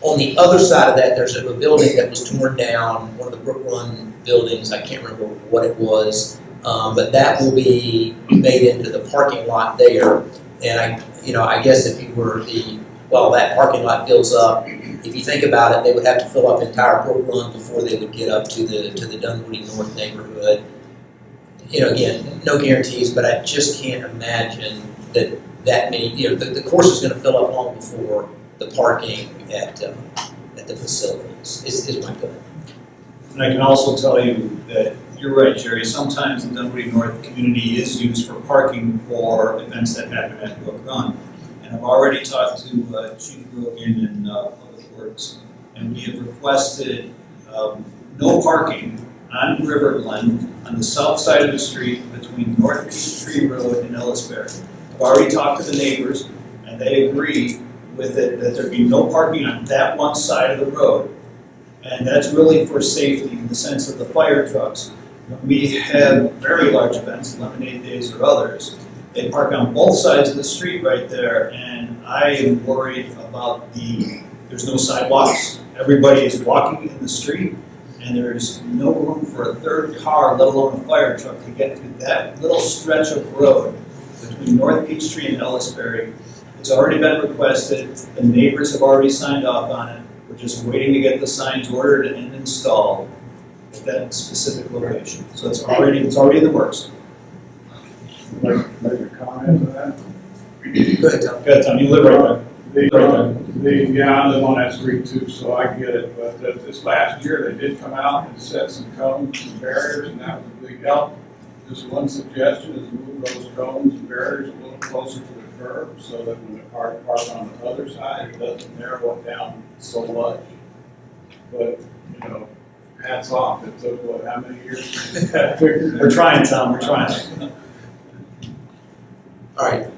On the other side of that, there's a building that was torn down, one of the Brook Run buildings. I can't remember what it was, but that will be made into the parking lot there. And I guess if you were that parking lot fills up, if you think about it, they would have to fill up the entire Brook Run before they would get up to the Dunwoody North neighborhood. Again, no guarantees, but I just can't imagine that many. The course is going to fill up long before the parking at the facilities. Is my point. And I can also tell you that you're right, Jerry. Sometimes the Dunwoody North community is used for parking for events that happen at Brook Run. And I've already talked to Chief Grogan in Public Works, and we have requested no parking on River Glen on the south side of the street between North Peachtree Road and Ellisberry. I've already talked to the neighbors, and they agree with it that there be no parking on that one side of the road. And that's really for safety in the sense of the fire trucks. When we have very large events, Lemonade Days or others, they park on both sides of the street right there, and I am worried about there's no sidewalks. Everybody is walking in the street, and there's no room for a third car, let alone a fire truck, to get through that little stretch of road between North Peachtree and Ellisberry. It's already been requested. The neighbors have already signed off on it. We're just waiting to get the signs ordered and installed at that specific location. So it's already in the works. Make a comment on that? Go ahead, Tom. Go ahead, Tom. You live right there. Yeah, I live on that street too, so I get it, but this last year, they did come out and set some cones and barriers, and that was a big help. Just one suggestion is move those cones and barriers a little closer to the curb, so that when the car parks on the other side, it doesn't narrow it down so much. But, hats off, it took, how many years? We're trying, Tom, we're trying. All right.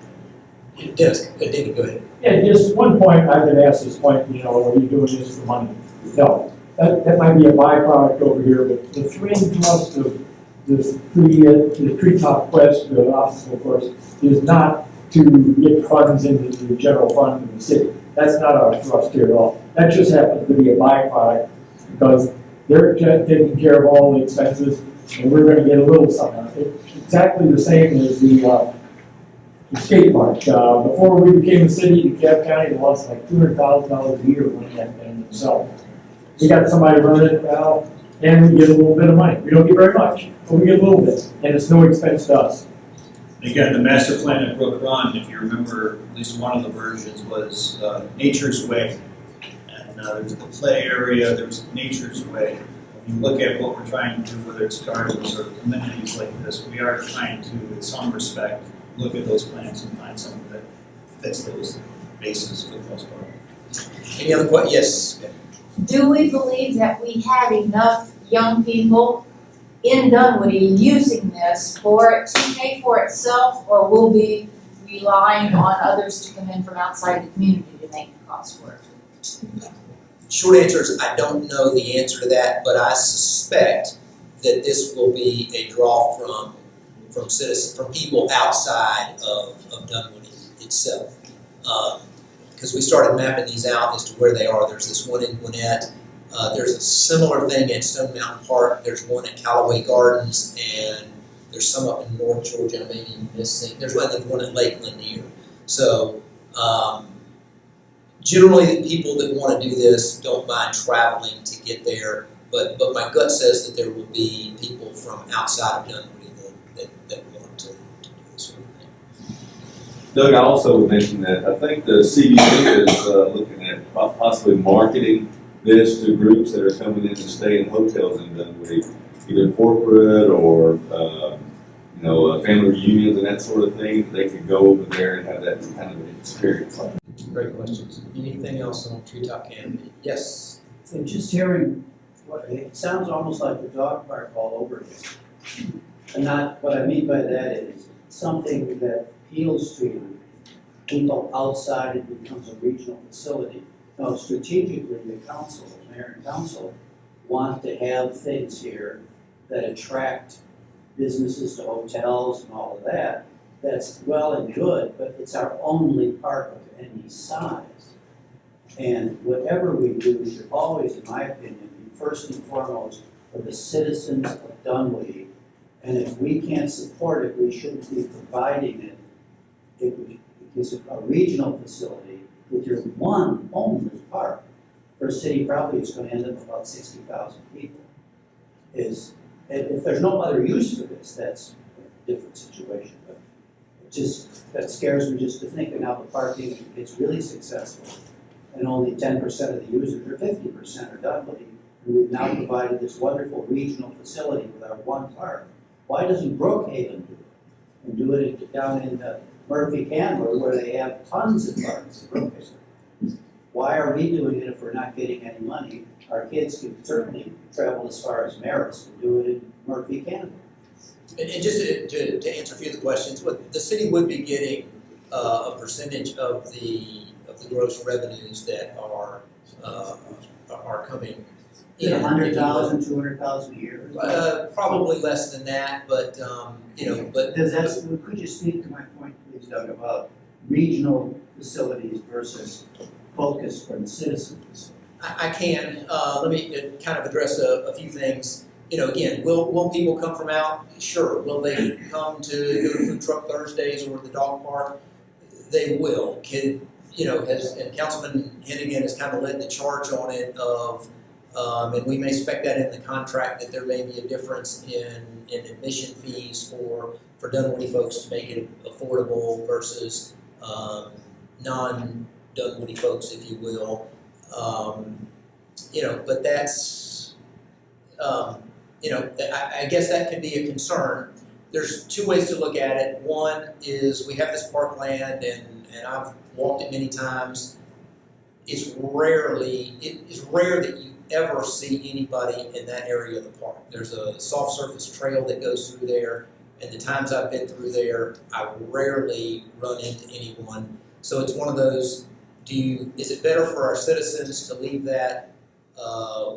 Dennis, David, go ahead. Yeah, just one point, I've been asked this point, are you doing this for money? No, that might be a byproduct over here, but the three thrust of this the treetop quest, the obstacle course, is not to get funds into the general fund of the city. That's not our thrust here at all. That just happens to be a byproduct because they're taking care of all the expenses, and we're going to get a little something. It's exactly the same as the skate park. Before we became a city, DeKalb County lost like $200,000 a year running that thing themselves. We got somebody running it now, and we get a little bit of money. We don't get very much, but we get a little bit, and it's no expense to us. Again, the master plan at Brook Run, if you remember, at least one of the versions was Nature's Way. And there's the play area, there's Nature's Way. When you look at what we're trying to do, whether it's gardens or amenities like this, we are trying to, in some respect, look at those plans and find something that fits those bases for the most part. Any other questions? Yes. Do we believe that we have enough young people in Dunwoody using this for it to pay for itself, or will be relying on others to come in from outside the community to make the cost work? Short answer is I don't know the answer to that, but I suspect that this will be a draw from citizens, from people outside of Dunwoody itself. Because we started mapping these out as to where they are. There's this one in Gwinnett. There's a similar thing at Stone Mountain Park. There's one at Callaway Gardens, and there's some up in North Georgia. I may be missing. There's one at Lake Lanier. So generally, the people that want to do this don't mind traveling to get there. But my gut says that there will be people from outside of Dunwoody that want to do this sort of thing. Doug, I also would mention that I think the CDC is looking at possibly marketing this to groups that are coming in to stay in hotels in Dunwoody, either corporate or family reunions and that sort of thing. They could go over there and have that kind of experience. Great questions. Anything else on Treetop Canopy? Yes. And just hearing it sounds almost like the dog park all over again. And what I mean by that is something that appeals to people outside it becomes a regional facility. Now, strategically, the council, mayor and council, want to have things here that attract businesses to hotels and all of that. That's well and good, but it's our only park of any size. And whatever we do should always, in my opinion, be first and foremost for the citizens of Dunwoody. And if we can't support it, we shouldn't be providing it. It is a regional facility with your one only park for a city probably is going to end up about 60,000 people. If there's no other use for this, that's a different situation. But that scares me just to think of how the parking gets really successful and only 10% of the users or 50% are Dunwoody. And we've now provided this wonderful regional facility with our one park. Why doesn't Brookhaven do it? And do it down in Murphy Canberra where they have tons of parks in Brookhaven? Why are we doing it if we're not getting any money? Our kids can certainly travel as far as Marist and do it in Murphy Canberra. And just to answer a few of the questions, the city would be getting a percentage of the gross revenues that are coming in. 100,000, 200,000 a year? Probably less than that, but could you speak to my point, please, Doug, about regional facilities versus focus for the citizens? I can. Let me kind of address a few things. Again, will people come from out? Sure. Will they come to go to Food Truck Thursdays or the dog park? They will. And Councilman Heneghan has kind of led the charge on it and we may spec that in the contract that there may be a difference in admission fees for Dunwoody folks to make it affordable versus non-Dunwoody folks, if you will. But that's, I guess that could be a concern. There's two ways to look at it. One is we have this parkland, and I've walked it many times. It's rare that you ever see anybody in that area of the park. There's a soft surface trail that goes through there, and the times I've been through there, I rarely run into anyone. So it's one of those, is it better for our citizens to leave that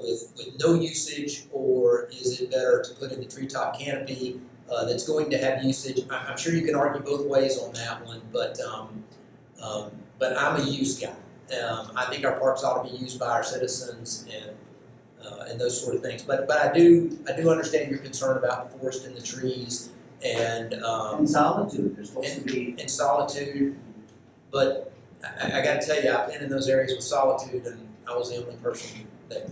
with no usage, or is it better to put in the treetop canopy that's going to have usage? I'm sure you can argue both ways on that one, but I'm a use guy. I think our parks ought to be used by our citizens and those sort of things. But I do understand your concern about the forest and the trees and solitude. There's supposed to be and solitude. But I got to tell you, I've been in those areas with solitude, and I was the only person there.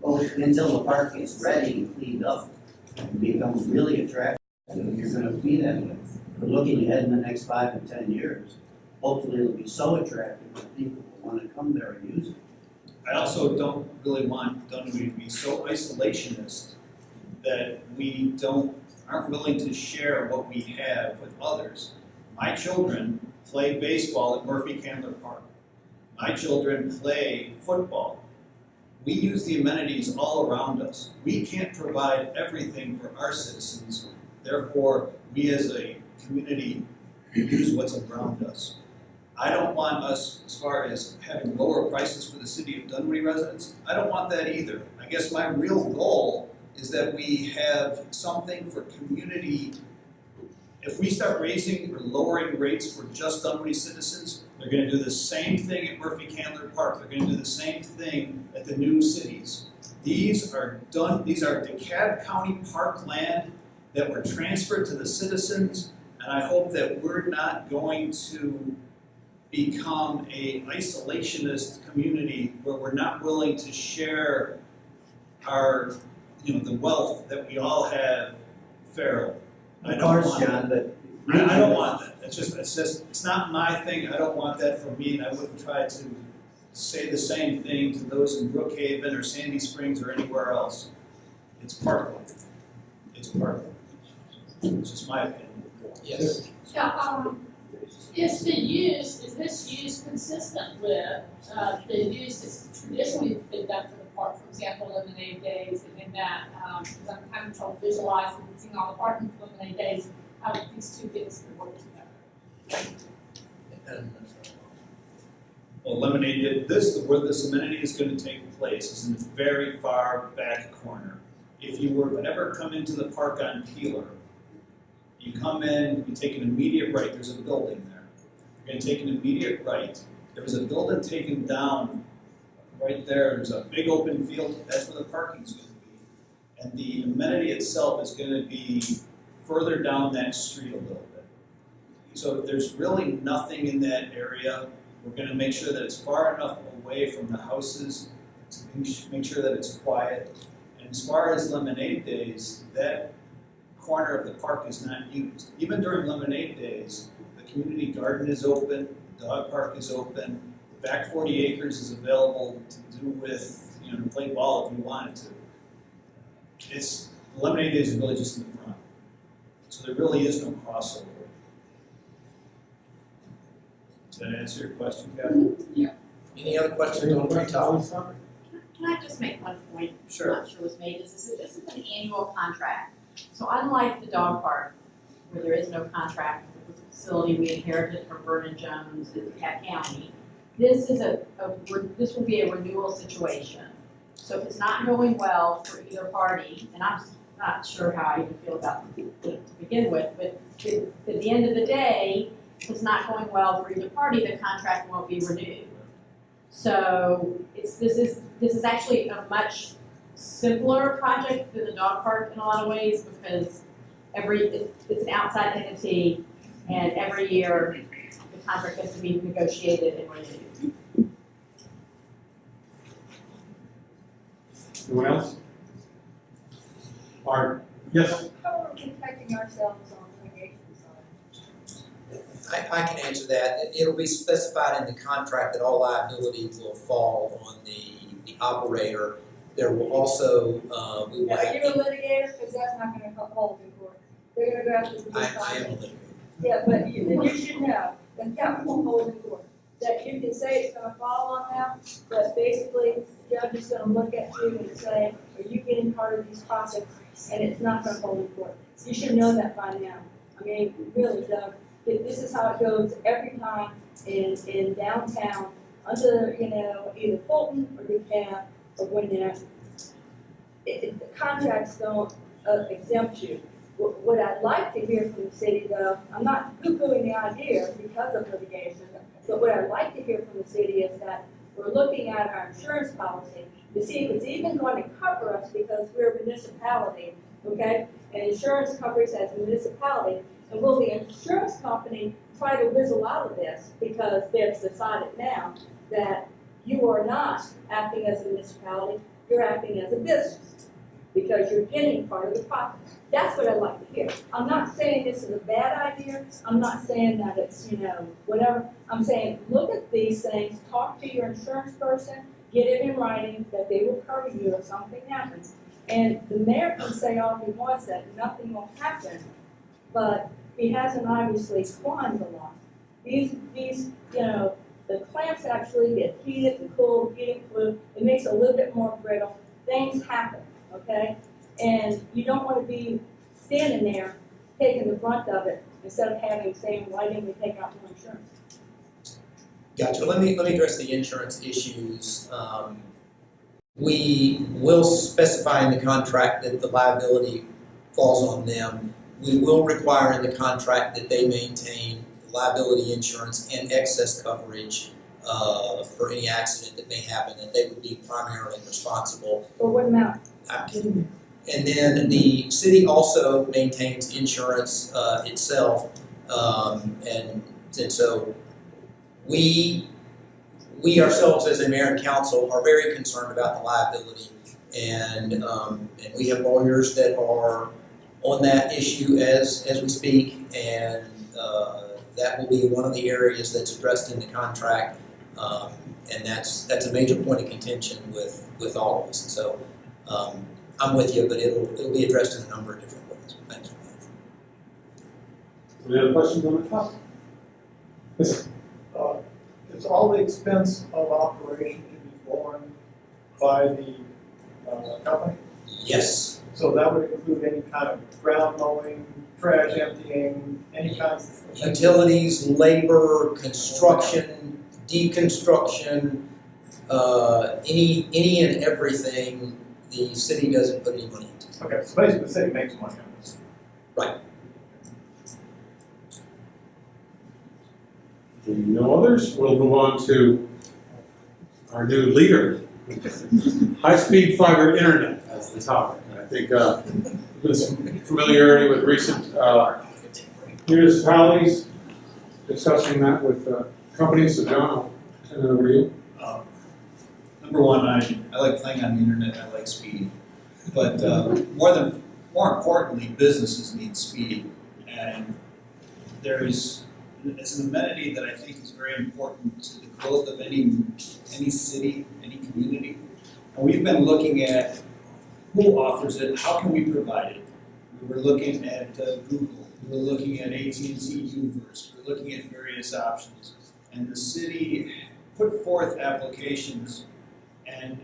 Well, until the park is ready and cleaned up and becomes really attractive, you're going to be that way. But looking ahead in the next 5 and 10 years, hopefully it'll be so attractive that people will want to come there and use it. I also don't really want Dunwoody to be so isolationist that we aren't willing to share what we have with others. My children play baseball at Murphy Candler Park. My children play football. We use the amenities all around us. We can't provide everything for our citizens. Therefore, we as a community use what's around us. I don't want us, as far as having lower prices for the city of Dunwoody residents, I don't want that either. I guess my real goal is that we have something for community. If we start raising or lowering rates for just Dunwoody citizens, they're going to do the same thing at Murphy Candler Park. They're going to do the same thing at the new cities. These are DeKalb County park land that were transferred to the citizens, and I hope that we're not going to become a isolationist community where we're not willing to share our, the wealth that we all have fairly. Of course, John, but. I don't want that. It's not my thing. I don't want that for me, and I wouldn't try to say the same thing to those in Brookhaven or Sandy Springs or anywhere else. It's parkland. It's parkland. It's just my opinion. Yes. Yeah, is this use consistent with the use that's traditionally been done for the park, for example, lemonade days and in that, because I'm kind of trying to visualize and seeing all the parking for lemonade days, how these two things can work together. Well, Lemonade, where this amenity is going to take place is in the very far back corner. If you were to ever come into the park on Peeler, you come in, you take an immediate right, there's a building there. You're going to take an immediate right. There was a building taken down right there. There's a big open field. That's where the parking is going to be. And the amenity itself is going to be further down that street a little bit. So there's really nothing in that area. We're going to make sure that it's far enough away from the houses to make sure that it's quiet. And as far as Lemonade Days, that corner of the park is not used. Even during Lemonade Days, the community garden is open, the dog park is open, the back 40 acres is available to do with, to play ball if you wanted to. Lemonade Days is really just in the front. So there really is no crossover. Does that answer your question, Kathy? Yeah. Any other questions on free topics? Can I just make one point? Sure. I'm not sure was made. This is an annual contract. So unlike the dog park, where there is no contract with the facility we inherited from Vernon Jones in Cat County, this is this will be a renewal situation. So if it's not going well for either party, and I'm not sure how I even feel about it to begin with, but at the end of the day, if it's not going well for either party, the contract won't be renewed. So this is actually a much simpler project than the dog park in a lot of ways because it's an outside entity and every year the contract has to be negotiated and renewed. Anyone else? Art? Yes? How are we protecting ourselves on litigation side? I can answer that. It'll be specified in the contract that all liability will fall on the operator. There will also, we will Now, are have. you a litigator? Because that's not going to hold in court. They're going to go after the I am a litigator. Yeah, but you should know that that won't hold in court. That you can say it's going to fall on them, but basically the judge is going to look at you and say, are you getting part of these profits? And it's not going to hold in court. You should know that by now. I mean, really, Doug, this is how it goes every time in downtown under, either Fulton or DeKalb or Gwinnett. The contracts don't exempt you. What I'd like to hear from the city, though, I'm not poo-pooing the idea because of litigation, but what I'd like to hear from the city is that we're looking at our insurance policy to see if it's even going to cover us because we're a municipality, okay? And insurance covers as a municipality. And will the insurance company try to whizzle out of this because they've decided now that you are not acting as a municipality, you're acting as a business because you're getting part of the profit. That's what I'd like to hear. I'm not saying this is a bad idea. I'm not saying that it's, whatever. I'm saying look at these things, talk to your insurance person, get it in writing that they will cover you if something happens. And the mayor can say all he wants that nothing will happen, but he hasn't obviously climbed the law. These, the clamps actually get heated and cooled, heated and cooled. It makes it a little bit more brittle. Things happen, okay? And you don't want to be standing there taking the brunt of it instead of saying, why didn't we take out more insurance? Gotcha. Let me address the insurance issues. We will specify in the contract that the liability falls on them. We will require in the contract that they maintain liability insurance and excess coverage for any accident that may happen, that they would be primarily responsible. For what amount? I'm kidding. And then the city also maintains insurance itself, and so we ourselves as a mayor and council are very concerned about the liability, and we have lawyers that are on that issue as we speak, and that will be one of the areas that's addressed in the contract, and that's a major point of contention with all of us. And so I'm with you, but it'll be addressed in a number of different ways. Thanks for that. Any other questions on the topic? Yes, sir. Is all the expense of operation to be borne by the company? Yes. So that would include any kind of ground mowing, trash emptying, any kind of... Utilities, labor, construction, deconstruction, any and everything, the city doesn't put any money into. Okay, so basically the city makes money on this. Right. No others? We'll move on to our new leader. High-speed fiber internet as the topic. And I think there's some familiarity with recent municipalities discussing that with companies. So John, I'll turn it over to you. Number one, I like playing on the internet, I like speed. But more importantly, businesses need speed. And it's an amenity that I think is very important to the growth of any city, any community. And we've been looking at who offers it, how can we provide it. We were looking at Google, we were looking at AT&T Uverse, we were looking at various options. And the city put forth applications, and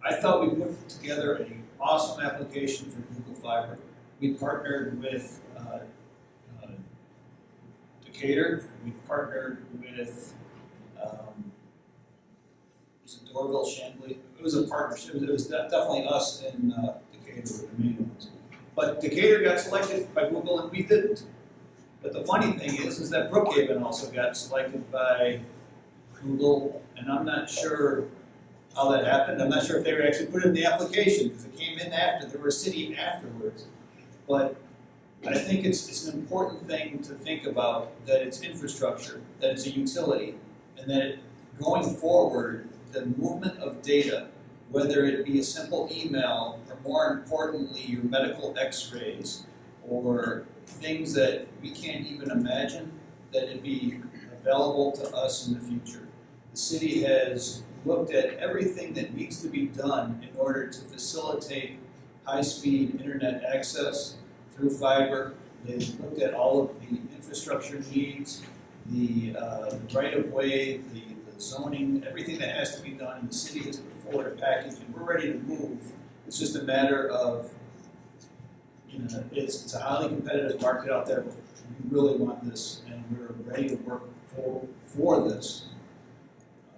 I thought we put together an awesome application for Google Fiber. We partnered with Decatur, we partnered with Dorville, Chambly. It was a partnership. It was definitely us and Decatur were the main ones. But Decatur got selected by Google and we didn't. But the funny thing is that Brookhaven also got selected by Google, and I'm not sure how that happened. I'm not sure if they were actually put it in the application because it came in after. There were a city afterwards. But I think it's an important thing to think about, that it's infrastructure, that it's a utility, and that going forward, the movement of data, whether it be a simple email or more importantly your medical x-rays or things that we can't even imagine, that it be available to us in the future. The city has looked at everything that needs to be done in order to facilitate high-speed internet access through fiber. They've looked at all of the infrastructure needs, the right-of-way, the zoning, everything that has to be done, and the city has put forward a package, and we're ready to move. It's just a matter of, it's a highly competitive market out there. We really want this, and we're ready to work for this.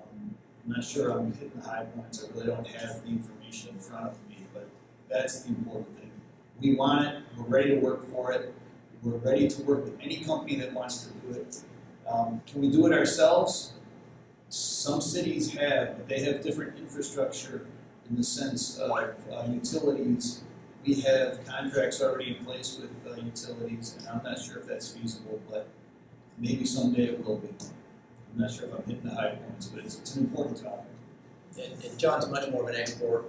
I'm not sure I'm hitting the high points. I really don't have the information in front of me, but that's the important thing. We want it. We're ready to work for it. We're ready to work with any company that wants to do it. Can we do it ourselves? Some cities have, but they have different infrastructure in the sense of utilities. We have contracts already in place with utilities, and I'm not sure if that's feasible, but maybe someday it will be. I'm not sure if I'm hitting the high points, but it's an important topic. And John's much more of an expert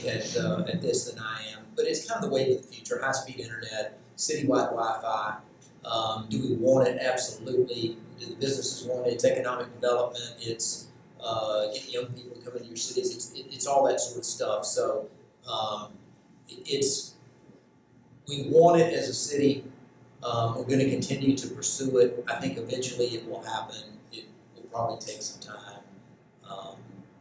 at this than I am, but it's kind of the wave of the future. High-speed internet, citywide Wi-Fi. Do we want it? Absolutely. Do the businesses want it? It's economic development. It's get young people to come into your cities. It's all that sort of stuff. So we want it as a city. We're going to continue to pursue it. I think eventually it will happen. It will probably take some time.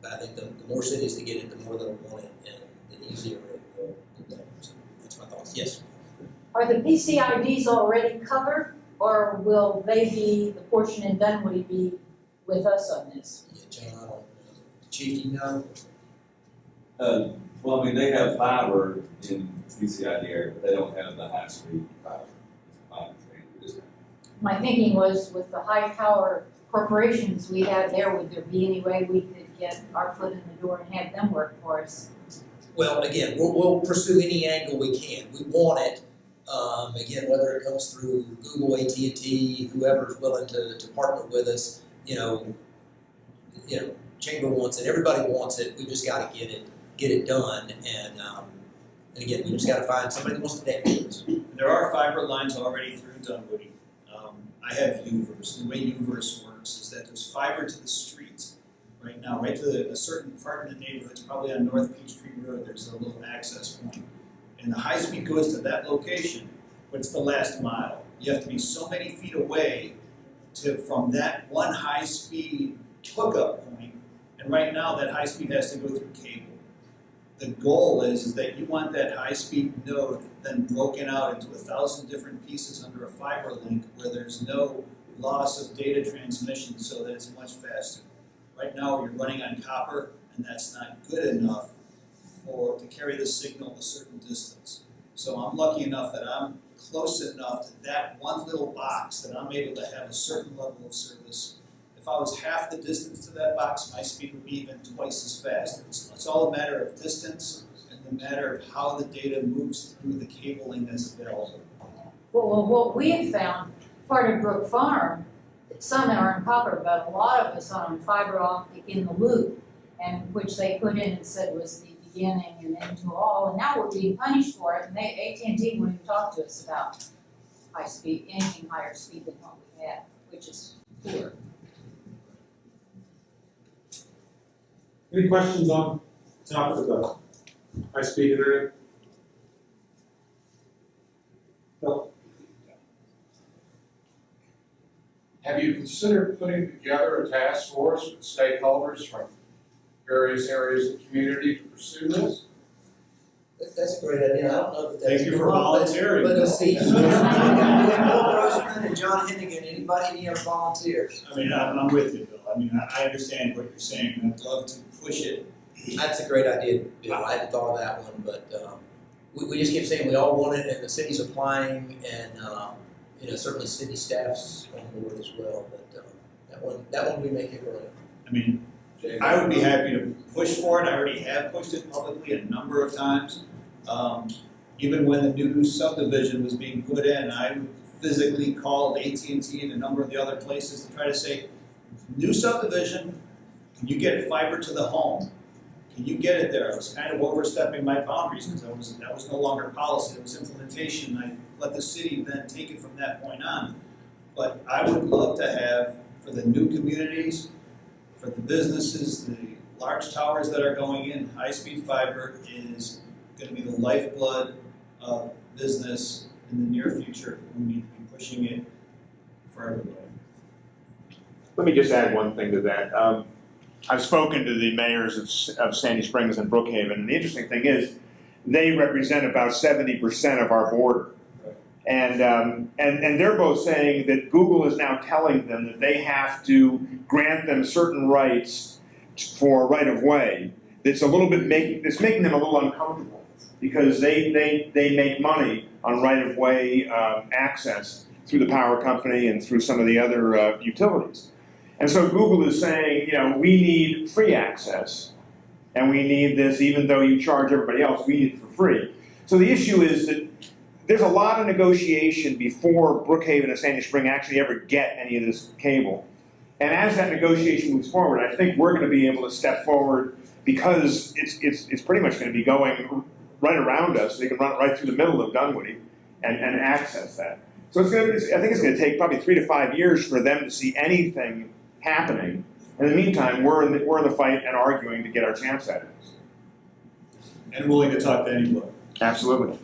But I think the more cities that get it, the more they'll want it, and the easier it will be. So that's my thoughts. Yes? Are the PCIDs already covered, or will they be, the portion in Dunwoody be with us on this? Yeah, John, I don't know. Chief, do you know? Well, I mean, they have fiber in PCID area, but they don't have the high-speed fiber. My thinking was with the high power corporations we have there, would there be any way we could get our foot in the door and have them work for us? Well, again, we'll pursue any angle we can. We want it. Again, whether it comes through Google, AT&T, whoever's willing to partner with us, Chamber wants it. Everybody wants it. We just got to get it done. And again, we just got to find somebody that wants to dance with us. There are fiber lines already through Dunwoody. I have Uverse. The way Uverse works is that there's fiber to the streets right now, right to a certain part of the neighborhood. It's probably on North Peachtree Road. There's a little access point. And the high speed goes to that location, but it's the last mile. You have to be so many feet away from that one high speed hookup point, and right now that high speed has to go through cable. The goal is that you want that high speed node then broken out into 1,000 different pieces under a fiber link where there's no loss of data transmission so that it's much faster. Right now you're running on copper, and that's not good enough to carry the signal a certain distance. So I'm lucky enough that I'm close enough to that one little box that I'm able to have a certain level of service. If I was half the distance to that box, my speed would be even twice as fast. It's all a matter of distance and the matter of how the data moves through the cabling that's available. Well, what we have found, part of Brook Farm, some are in copper, but a lot of us are on fiber optic in the loop, and which they put in and said was the beginning and end to all, and now we're being punished for it, and AT&T won't even talk to us about high speed, anything higher speed than what we have, which is poor. Any questions on the topic of the high-speed internet? No. Have you considered putting together a task force with stakeholders from various areas of the community to pursue this? That's a great idea. I don't know that that's. Thank you for volunteering. But let's see. We got Bill Grossman and John Heneghan. Any other volunteers? I mean, I'm with you, Bill. I mean, I understand what you're saying, and I'd love to push it. That's a great idea, Bill. I hadn't thought of that one, but we just keep saying we all want it, and the city's applying, and certainly city staff's on board as well. But that one we may kick around. I mean, I would be happy to push for it. I already have pushed it publicly a number of times. Even when the new subdivision was being put in, I physically called AT&T and a number of the other places to try to say, new subdivision, can you get fiber to the home? Can you get it there? I was kind of overstepping my boundaries because that was no longer policy, it was implementation. I let the city then take it from that point on. But I would love to have, for the new communities, for the businesses, the large towers that are going in, high-speed fiber is going to be the lifeblood of business in the near future. We need to be pushing it for everybody. Let me just add one thing to that. I've spoken to the mayors of Sandy Springs and Brookhaven, and the interesting thing is they represent about 70% of our border. And they're both saying that Google is now telling them that they have to grant them certain rights for right-of-way. That's making them a little uncomfortable because they make money on right-of-way access through the power company and through some of the other utilities. And so Google is saying, we need free access, and we need this even though you charge everybody else, we need it for free. So the issue is that there's a lot of negotiation before Brookhaven and Sandy Spring actually ever get any of this cable. And as that negotiation moves forward, I think we're going to be able to step forward because it's pretty much going to be going right around us. They can run it right through the middle of Dunwoody and access that. So I think it's going to take probably 3 to 5 years for them to see anything happening In the meantime, we're in the fight and arguing to get our chance at it. And willing to talk to anybody. Absolutely.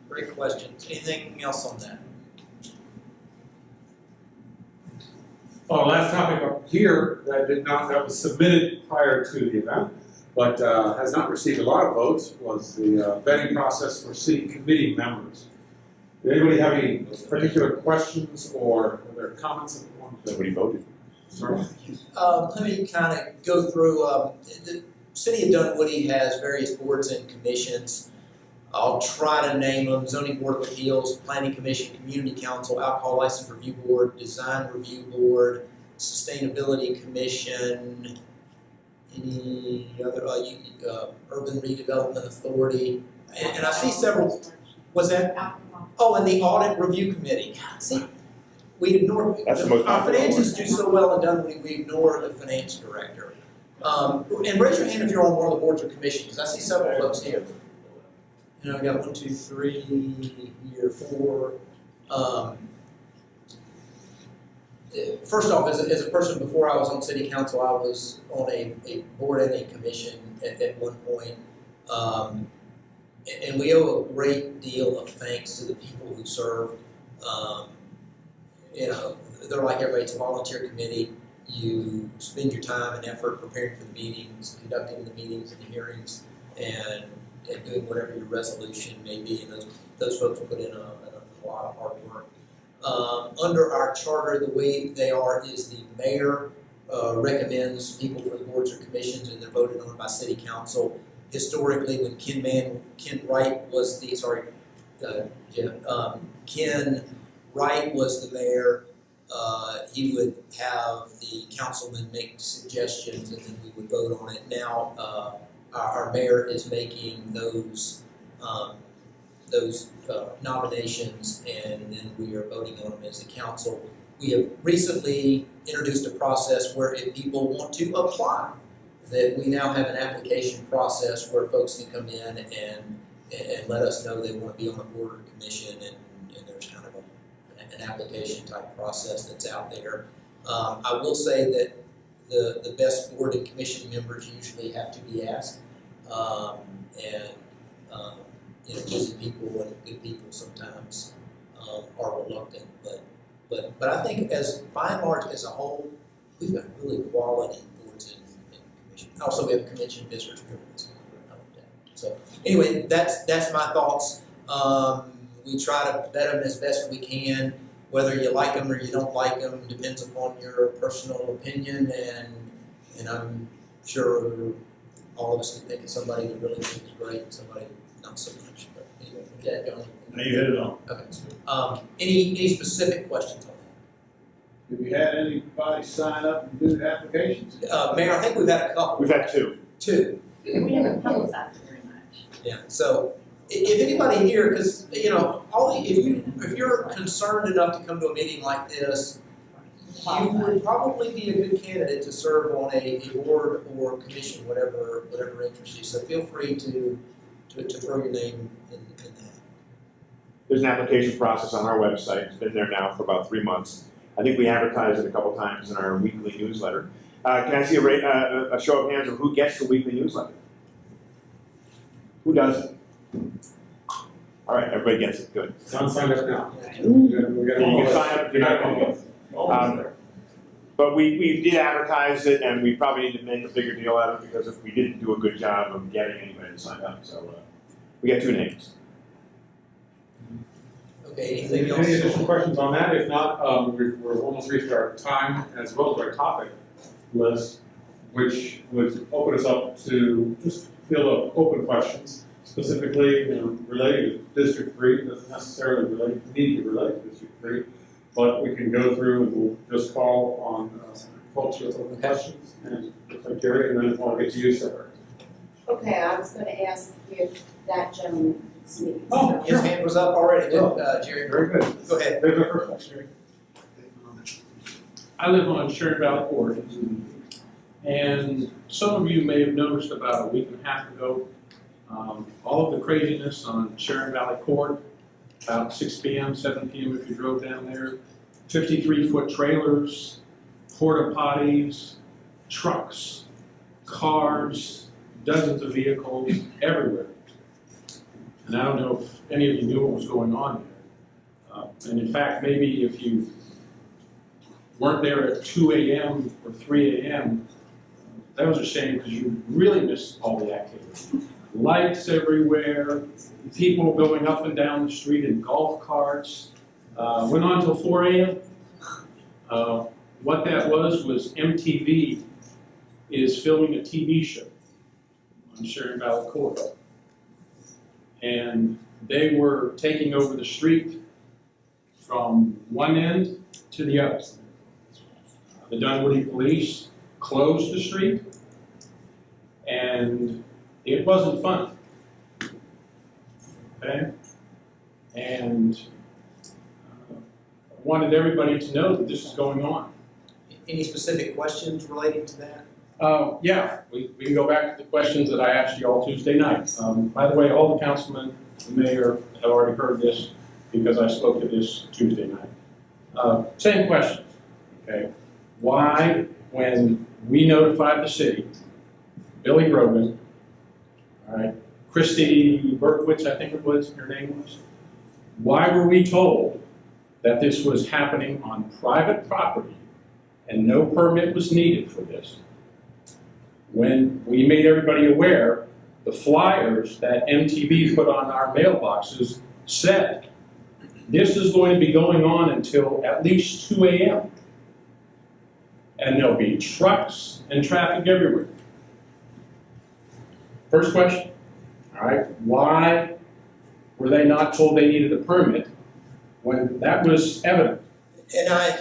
Great questions. Anything else on that? Well, last topic up here that was submitted prior to the event, but has not received a lot of votes, was the vetting process for city committee members. Did anybody have any particular questions or other comments? Nobody voted. Sorry. Let me kind of go through, the city of Dunwoody has various boards and commissions. I'll try to name them: Zoning Board of Appeals, Planning Commission, Community Council, Alcohol License Review Board, Design Review Board, Sustainability Commission, any other, Urban Redevelopment Authority, and I see several. What's that? Oh, and the Audit Review Committee. See, we ignore, That's the most our popular finances one. do so well in Dunwoody, we ignore the finance director. And raise your hand if you're on one of the boards or commissions, I see several folks here. You know, I got 1, 2, 3, here, 4. First off, as a person, before I was on city council, I was on a board and a commission at one point. And we owe a great deal of thanks to the people who serve. You know, they're like everybody, it's a volunteer committee. You spend your time and effort preparing for the meetings, conducting the meetings and the hearings, and doing whatever your resolution may be. And those folks put in a lot of hard work. Under our charter, the way they are is the mayor recommends people for the boards or commissions, and they're voted on by city council. Historically, when Ken Wright was Ken Wright was the mayor, he would have the councilman make suggestions, and then we would vote on it. Now, our mayor is making those nominations, and then we are voting on them as a council. We have recently introduced a process where if people want to apply, that we now have an application process where folks can come in and let us know they want to be on a board or commission, and there's kind of an application type process that's out there. I will say that the best board and commission members usually have to be asked, you know, busy people and good people sometimes are reluctant, but I think as by and large as a whole, we've got really quality boards and commissions. Also, we have convention visitors privilege. So anyway, that's my thoughts. We try to vet them as best we can. Whether you like them or you don't like them depends upon your personal opinion, and I'm sure all of us can think of somebody that really thinks is great and somebody not so much. But anyway, yeah, go on. No, you hit it on. Okay. Any specific questions on that? Have you had anybody sign up and do the applications? Mayor, I think we've had a couple. We've had two. We haven't publicized it very much. Yeah. So if anybody here, because you know, if you're concerned enough to come to a meeting like this, you would probably be a good candidate to serve on a board or commission, whatever interests you. So feel free to throw your name in that. There's an application process on our website. It's been there now for about 3 months. I think we advertise it a couple times in our weekly newsletter. Can I see a show of hands of who gets the weekly newsletter? Who doesn't? All right, everybody gets it. Good. Someone signed up now. You can sign up if you're not going to. But we did advertise it, and we probably need to make a bigger deal out of it, because if we didn't do a good job of getting anybody to sign up, so we got 2 names. Okay, anything else? Any additional questions on that? If not, we're almost reached our time as well as our topic list, which would open us up to just field of open questions, specifically related to District 3. It doesn't necessarily need to relate to District 3, but we can go through and we'll just call on folks with open questions, and like Gary, and then I'll get to you, sir. Okay, I was gonna ask if that gentleman speaks. Oh, his hand was up already, Jerry. Very good. Go ahead. There's our first question. I live on Sharon Valley Court, and some of you may have noticed about a week and a half ago, all of the craziness on Sharon Valley Court, about 6 p.m., 7 p.m. if you drove down there, 53-foot trailers, porta potties, trucks, cars, dozens of vehicles everywhere. And I don't know if any of you knew what was going on there. And in fact, maybe if you weren't there at 2 a.m. or 3 a.m., that was a shame because you really missed all the activity. Lights everywhere, people going up and down the street in golf carts. Went on till 4 a.m. What that was MTV is filming a TV show on Sharon Valley Court. And they were taking over the street from one end to the other. The Dunwoody police closed the street, and it wasn't fun. Okay? And I wanted everybody to know that this is going on. Any specific questions relating to that? Yeah, we can go back to the questions that I asked you all Tuesday night. By the way, all the councilmen, the mayor have already heard this because I spoke to this Tuesday night. Same question, okay? Why, when we notified the city, Billy Grogan, all right, Christy Berkowitz, I think it was, your name was, why were we told that this was happening on private property and no permit was needed for this? When we made everybody aware, the flyers that MTV put on our mailboxes said, this is going to be going on until at least 2 a.m. And there'll be trucks and traffic everywhere. First question, all right, why were they not told they needed a permit when that was evident? And I'm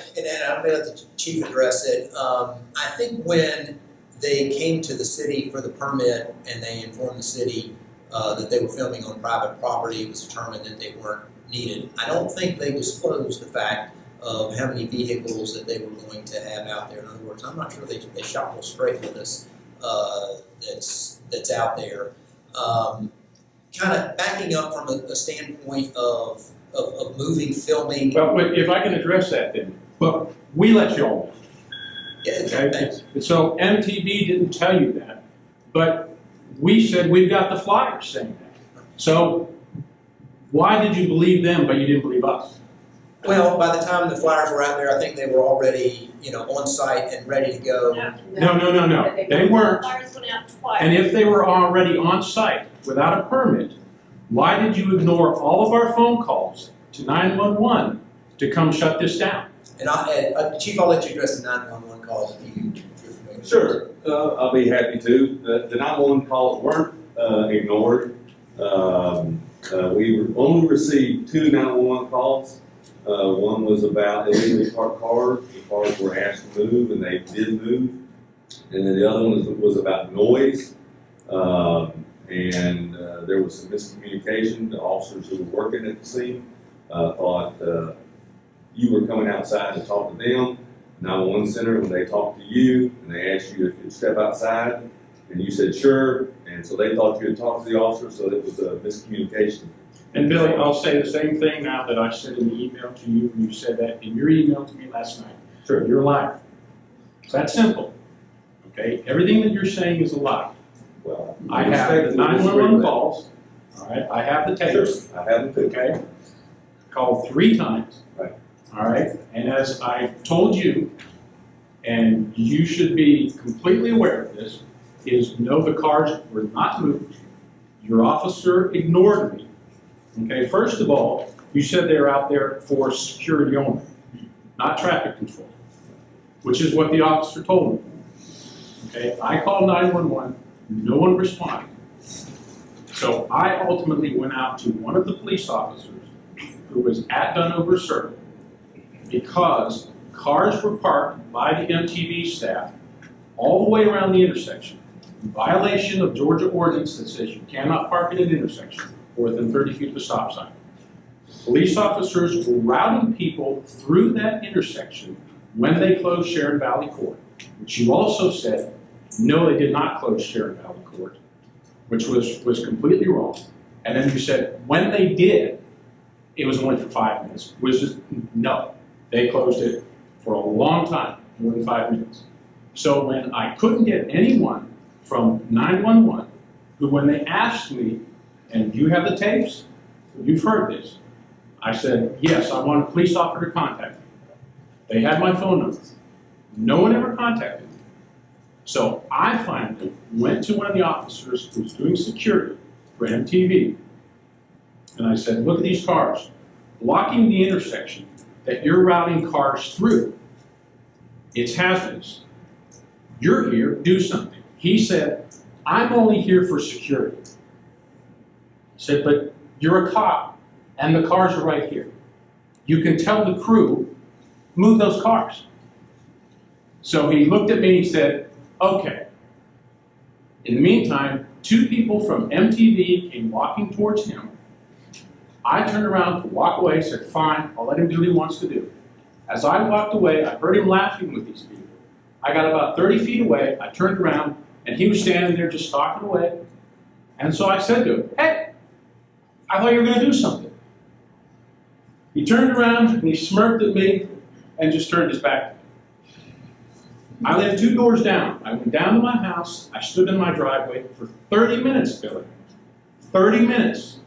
going to let the chief address it. I think when they came to the city for the permit and they informed the city that they were filming on private property, it was determined that they weren't needed. I don't think they disclosed the fact of how many vehicles that they were going to have out there. In other words, I'm not sure they shot real straight with us that's out there. Kind of backing up from a standpoint of moving, filming. Well, if I can address that then. Well, we let you all know. Yeah, okay? Thanks. So MTV didn't tell you that, but we said we've got the flyers saying that. So why did you believe them but you didn't believe us? Well, by the time the flyers were out there, I think they were already, on site and ready to go. No. They weren't. Flyers went out twice. And if they were already on site without a permit, why did you ignore all of our phone calls to 911 to come shut this down? And Chief, I'll let you address the 911 calls if you're familiar. Sure, I'll be happy to. The 911 calls weren't ignored. We only received 2 911 calls. One was about illegally parked cars. The cars were asked to move, and they did move. And then the other one was about noise. And there was some miscommunication. The officers who were working at the scene thought you were coming outside to talk to them. 911 center, when they talked to you and they asked you if you'd step outside, and you said sure, and so they thought you had talked to the officer, so it was a miscommunication. And Billy, I'll say the same thing now that I said in the email to you, and you said that in your email to me last night. Sure, you're a liar. It's that simple. Okay, everything that you're saying is a lie. Well, I have the 911 calls. All right, I have the tapes. Sure, I have them too. Okay, called 3 times. Right. All right, and as I told you, and you should be completely aware of this, is no, the cars were not moved. Your officer ignored me. Okay, first of all, you said they were out there for security only, not traffic control, which is what the officer told me. Okay, I called 911, no one responded. So I ultimately went out to one of the police officers who was at Dunwoody Circle because cars were parked by the MTV staff all the way around the intersection, in violation of Georgia ordinance that says you cannot park at an intersection or within 30 feet of a stop sign. Police officers were routing people through that intersection when they closed Sharon Valley Court, which you also said, no, they did not close Sharon Valley Court, which was completely wrong. And then you said, when they did, it was only for 5 minutes, which is, no, they closed it for a long time. more than 5 minutes. So when I couldn't get anyone from 911, who when they asked me, and you have the tapes, you've heard this, I said, yes, I want a police officer to contact me. They had my phone number. No one ever contacted me. So I finally went to one of the officers who was doing security for MTV, and I said, look at these cars, blocking the intersection that you're routing cars through. It's hazardous. You're here, do something. He said, I'm only here for security. He said, but you're a cop, and the cars are right here. You can tell the crew, move those cars. So he looked at me and he said, okay. In the meantime, 2 people from MTV came walking towards him. I turned around to walk away, said, fine, I'll let him do what he wants to do. As I walked away, I heard him laughing with these people. I got about 30 feet away, I turned around, and he was standing there just talking away. And so I said to him, hey, I thought you were going to do something. He turned around, and he smirked at me, and just turned his back. I lived 2 doors down. I went down to my house, I stood in my driveway for 30 minutes, Billy. 30 minutes,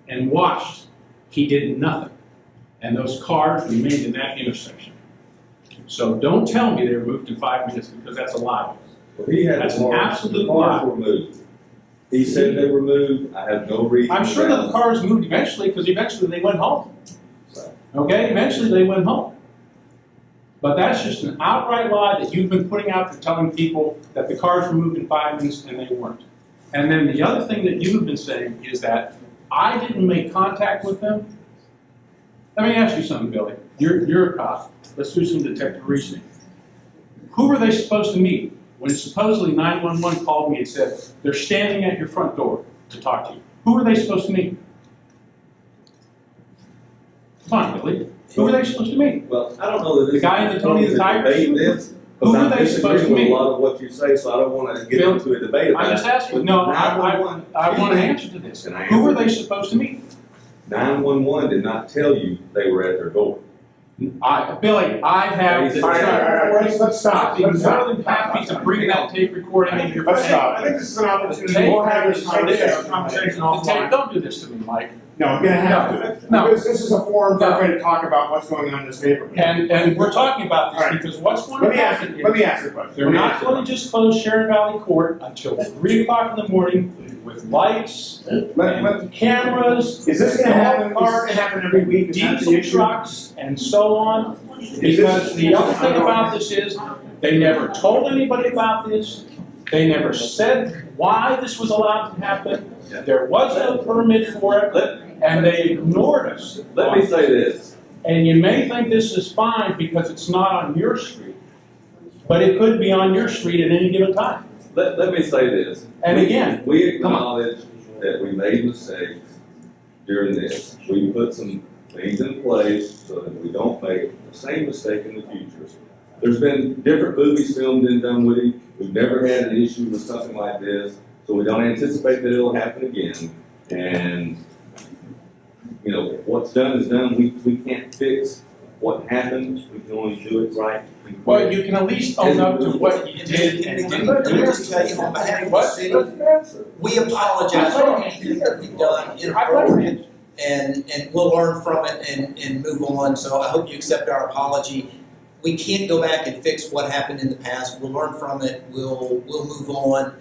and watched. He did nothing. And those cars remained in that intersection. So don't tell me they were moved in 5 minutes, because that's a lie. Well, he had That's the an cars, absolute the cars lie. were moved. He said they were moved, I have no reason. I'm sure that the cars moved eventually, because eventually they went home. Okay, eventually they went home. But that's just an outright lie that you've been putting out there, telling people that the cars were moved in 5 minutes and they weren't. And then the other thing that you've been saying is that I didn't make contact with them. Let me ask you something, Billy. You're a cop. Let's do some detective reasoning. Who were they supposed to meet when supposedly 911 called me and said, they're standing at your front door to talk to you? Who were they supposed to meet? Come on, Billy. Who were they supposed to meet? Well, I don't know that The guy in the Tony the Tiger suit? Who were they supposed to with meet? a lot of what you say, so I don't want to get into a debate about it. I'm just asking. No, I want an answer to this. Who were they supposed to meet? 911 did not tell you they were at their door. Billy, I have. Let's stop. I'd be more than happy to bring that tape recording in your face. Let's stop. I think this is an opportunity. We'll have this conversation offline. Don't do this to me, Mike. No, I'm gonna have to. No. Because this is a forum for me to talk about what's going on in this neighborhood. And we're talking about this because what's going to happen is. Let me ask you a question. They're not going to just close Sharon Valley Court until 3 o'clock in the morning with lights and cameras. Is this gonna happen? Is this gonna happen every week? Is that the Diesel issue? trucks and so on. Because the other thing about this is, they never told anybody about this. They never said why this was allowed to happen. There was no permit for it, and they ignored us. Let me say this. And you may think this is fine because it's not on your street, but it could be on your street at any given time. Let me say this. And again, we acknowledge that we made mistakes during this. We put some things in place so that we don't make the same mistake in the future. There's been different movies filmed in Dunwoody. We've never had an issue with something like this, so we don't anticipate that it'll happen again. And, you know, what's done is done. We can't fix what happened. We can only do it right. Well, you can at least own up to what you did and didn't Let me do. just tell you, on behalf of the city, we apologize for anything that we've done inappropriate, and we'll learn from it and move on, so I hope you accept our apology. We can't go back and fix what happened in the past, we'll learn from it, we'll move on.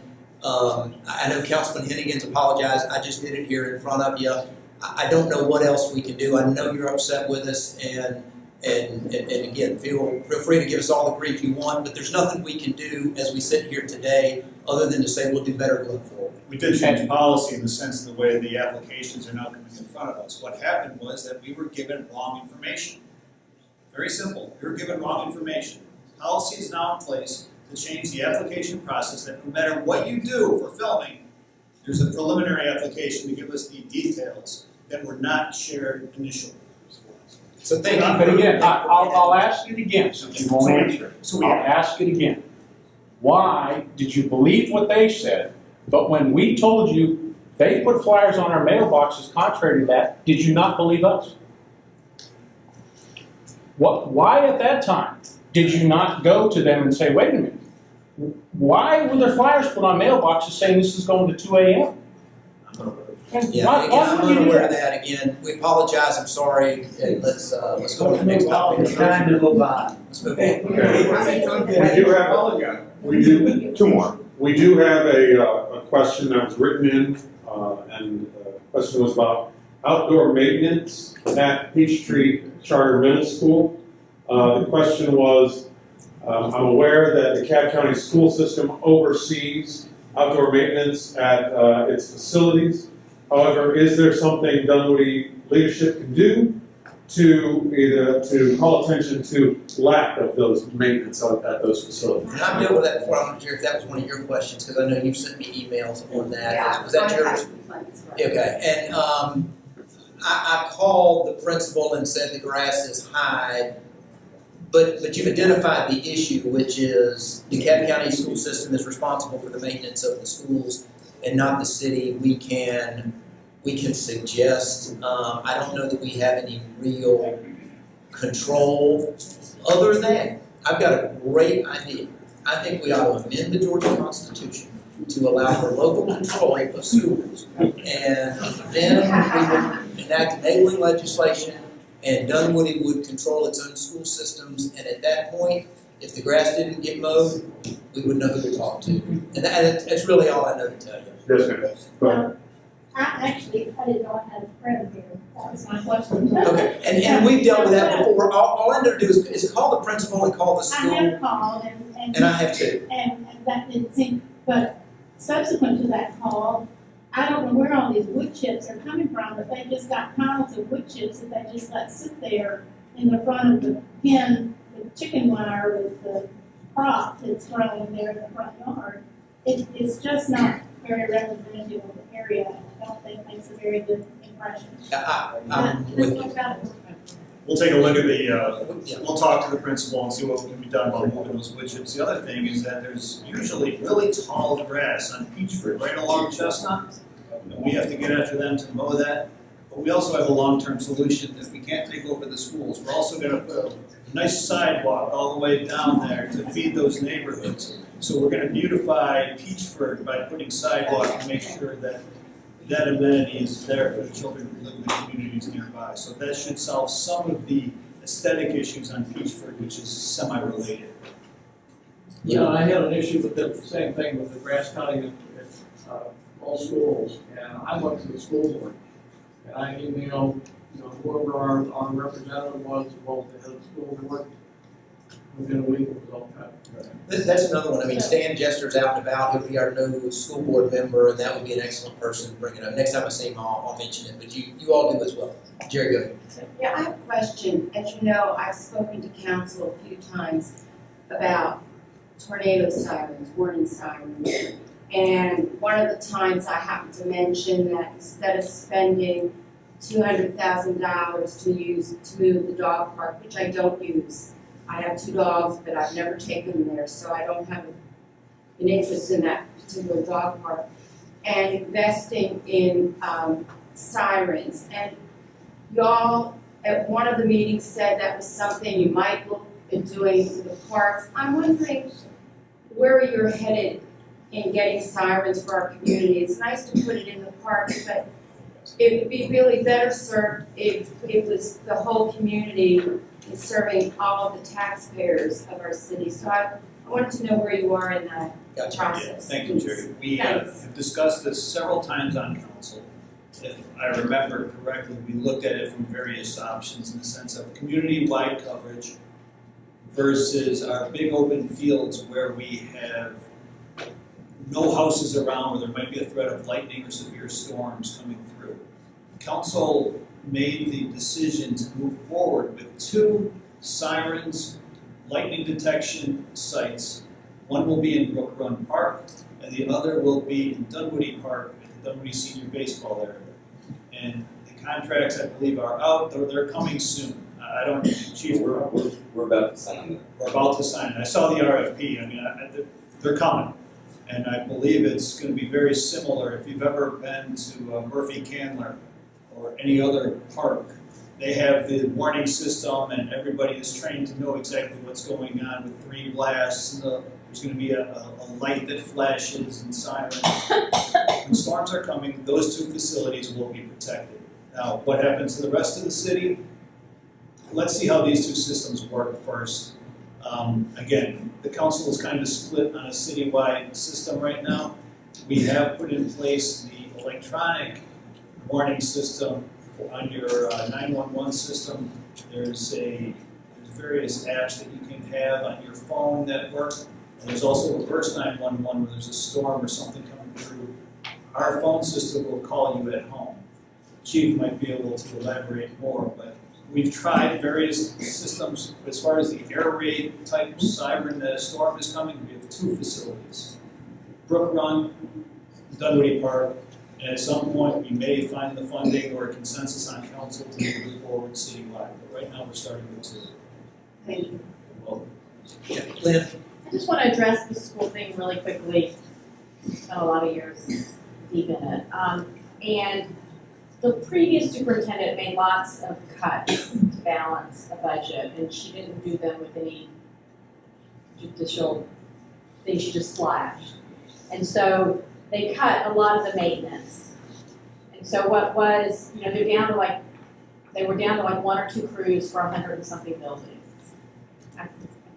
I know Councilman Heneghan's apologized, I just did it here in front of you. I don't know what else we can do, I know you're upset with us, and again, feel free to give us all the grief you want, but there's nothing we can do as we sit here today other than to say we'll do better going forward. We did change policy in the sense of the way the applications are now coming in front of us. What happened was that we were given wrong information. Very simple, we were given wrong information. Policy is now in place to change the application process, that no matter what you do for filming, there's a preliminary application to give us the details that were not shared initially. So thank you. But again, I'll ask it again, since you won't answer it. I'll ask it again. Why did you believe what they said, but when we told you they put flyers on our mailboxes contrary to that, did you not believe us? Why at that time did you not go to them and say, wait a minute, why were there flyers put on mailboxes saying this is going to 2 a.m.? And Yeah, why- again, why I'm would you do unaware of that? that. Again, we apologize, I'm sorry, and let's go to the next topic. It's time to move on. Let's move Okay. on. We do, two more. We do have a question that was written in, and the question was about outdoor maintenance at Peachtree Charter Middle School. The question was, I'm aware that the Cobb County school system oversees outdoor maintenance at its facilities. However, is there something Dunwoody leadership can do to call attention to lack of those maintenance at those facilities? And I've dealt with that before. I'm not sure if that was one of your questions, because I know you've sent me emails on that. Yeah, Was that I yours? have complaints, right. Okay, and I called the principal and said the grass is high, but you've identified the issue, which is the Cobb County school system is responsible for the maintenance of the schools and not the city. We can suggest, I don't know that we have any real control other than, I've got a great idea. I think we ought to amend the Georgia Constitution to allow for local control of schools. And then we would enact enabling legislation, and Dunwoody would control its own school systems. And at that point, if the grass didn't get mowed, we would know who to talk to. And that's really all I know to tell you. Yes, ma'am. Go ahead. I didn't know I had a friend here. That was my question. Okay, and we've dealt with that before. All I need to do is call the principal and call the I school. have called And I have too. And that didn't seem, but subsequent to that call, I don't know where all these wood chips are coming from, but they just got piles of wood chips that they just let sit there in the front of the pen, the chicken wire with the crop that's growing there in the front yard. It's just not very representative of the area, and I don't think makes a very good impression. I'm with you. We'll take a look at we'll talk to the principal and see what can be done about moving those wood chips. The other thing is that there's usually really tall grass on Peachford, right along Chestnut. And we have to get after them to mow that. But we also have a long-term solution. If we can't take over the schools, we're also gonna put a nice sidewalk all the way down there to feed those neighborhoods. So we're gonna beautify Peachford by putting sidewalk and make sure that that amenity is there for the children who live in the communities nearby. So that should solve some of the aesthetic issues on Peachford, which is semi-related. Yeah, I had an issue with the same thing with the grass cutting at all schools, and I went to the school board. And I emailed, whoever our representative was, as well as the head of the school board. Within a week, it was all cut. That's another one. I mean, Stan Jester's out and about. He'll be our new school board member, and that would be an excellent person to bring it up. Next time I see him, I'll mention it. But you all do as well. Jerry, go ahead. Yeah, I have a question. As you know, I've spoken to council a few times about tornado sirens, warning sirens. And one of the times I happened to mention that instead of spending $200,000 to move the dog park, which I don't use. I have 2 dogs, but I've never taken them there, so I don't have an interest in that particular dog park. And investing in sirens. And y'all, at one of the meetings, said that was something you might look at doing for the parks. I'm wondering where you're headed in getting sirens for our community. It's nice to put it in the parks, but it would be really better served if it was the whole community is serving all of the taxpayers of our city. So I wanted to know where you are in that process. Thank you, Jerry. We have discussed this several times on council. If I remember correctly, we looked at it from various options in the sense of community-wide coverage versus our big open fields where we have no houses around, where there might be a threat of lightning or severe storms coming through. Council made the decision to move forward with 2 sirens, lightning detection sites. One will be in Brook Run Park, and the other will be in Dunwoody Park, at the Dunwoody Senior Baseball area. And the contracts, I believe, are out. They're coming soon. I don't, Chief, we're about to sign it. We're about to sign it. I saw the RFP. I mean, they're coming. And I believe it's going to be very similar. If you've ever been to Murphy Candler or any other park, They have the warning system, and everybody is trained to know exactly what's going on with 3 blasts, and there's gonna be a light that flashes and sirens. When storms are coming, those 2 facilities will be protected. Now, what happens to the rest of the city? Let's see how these 2 systems work first. Again, the council is kind of split on a citywide system right now. We have put in place the electronic warning system on your 911 system. There's various apps that you can have on your phone that work. And there's also reverse 911 where there's a storm or something coming through. Our phone system will call you at home. Chief might be able to elaborate more, but we've tried various systems. As far as the air raid type siren that a storm is coming, we have 2 facilities. Brook Run, Dunwoody Park, and at some point we may find the funding or a consensus on council to move it forward citywide. But right now we're starting with 2. Thank you. Yeah, Lynn? I just want to address the school thing really quickly. Spent a lot of years deep in it. And the previous superintendent made lots of cuts to balance a budget, and she didn't do them with any judicial things, she just slashed. And so they cut a lot of the maintenance. And so what was, they were down to like 1 or 2 crews for 100 and something buildings. I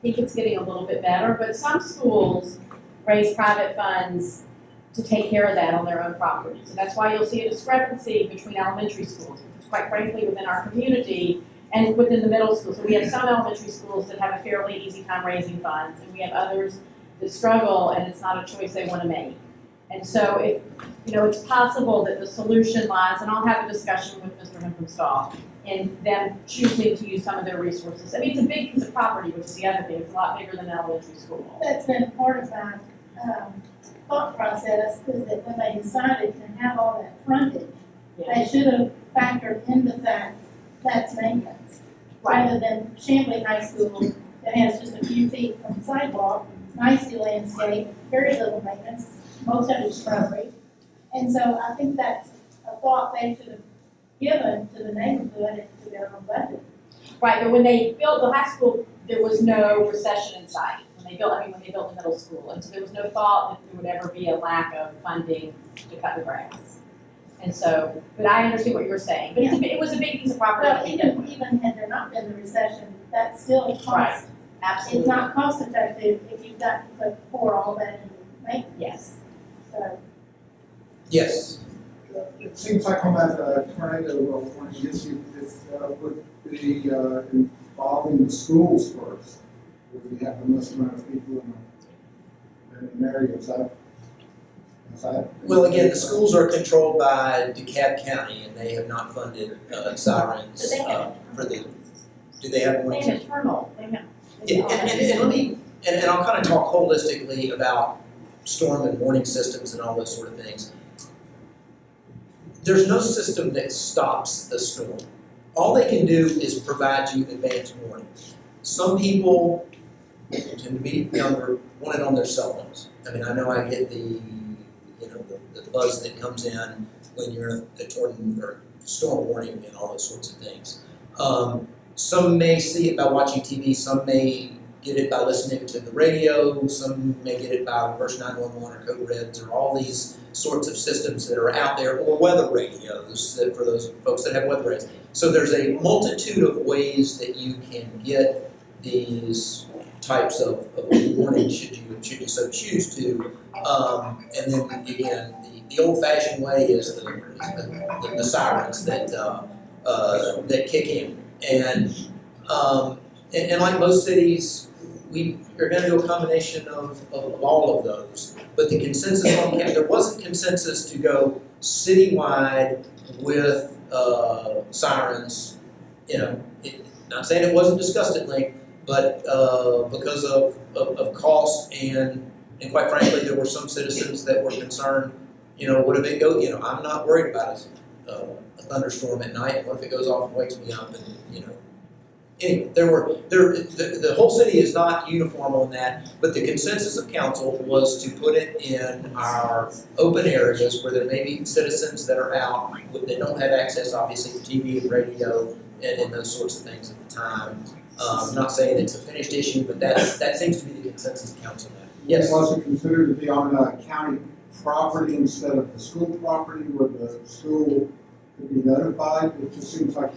think it's getting a little bit better, but some schools raise private funds to take care of that on their own property. So that's why you'll see a discrepancy between elementary schools, which is quite frankly within our community, and within the middle school. So we have some elementary schools that have a fairly easy time raising funds, and we have others that struggle, and it's not a choice they want to make. And so it's possible that the solution lies, and I'll have a discussion with Mr. Hempelstahl, in them choosing to use some of their resources. I mean, it's a big piece of property, which is the other thing. It's a lot bigger than an elementary school. That's been part of my thought process, is that when they decided to have all that frontage, they should have factored in the fact that's maintenance. Rather than Chamblee High School that has just a few feet from the sidewalk, nicely landscaped, very little maintenance, most of it's shrubbery. And so I think that's a thought they should have given to the neighborhood and to their own budget. Right, but when they built the high school, there was no recession in sight. When they built the middle school, and so there was no thought that there would ever be a lack of funding to cut the grass. And so, but I understand what you're saying. But it was a big piece of property. Well, even had there not been the recession, that's still cost. Right. Absolutely. It's not cost effective if you've got to pour all that into maintenance. Yes. So. Yes. It seems like on that tornado, one of the issues would be involving the schools first. Where we have the most amount of people in the area. Is that Well, again, the schools are controlled by DeKalb County, and they have not funded sirens for the. Do they have warning? They have internal. They have. And I'll kind of talk holistically about storm and warning systems and all those sort of things. There's no system that stops the storm. All they can do is provide you advance warning. Some people tend to be younger, want it on their cell phones. I mean, I know I get the buzz that comes in when you're in a tornado or storm warning and all those sorts of things. Some may see it by watching TV, some may get it by listening to the radio, some may get it by reverse 911 or code reds or all these sorts of systems that are out there, or weather radios for those folks that have weather radios. So there's a multitude of ways that you can get these types of warnings should you so choose to. And then again, the old-fashioned way is the sirens that kick in. And like most cities, we are going to do a combination of all of those. But the consensus on there wasn't consensus to go citywide with sirens. Not saying it wasn't discussed at length, but because of cost and quite frankly, there were some citizens that were concerned. What if it goes? I'm not worried about a thunderstorm at night. What if it goes off and wakes me up? And anyway, the whole city is not uniform on that, but the consensus of council was to put it in our open areas where there may be citizens that are out that don't have access, obviously, to TV and radio and those sorts of things at the time. Not saying it's a finished issue, but that seems to be the consensus of council now. Yes? Was it considered to be on county property instead of the school property where the school could be notified? It just seems like,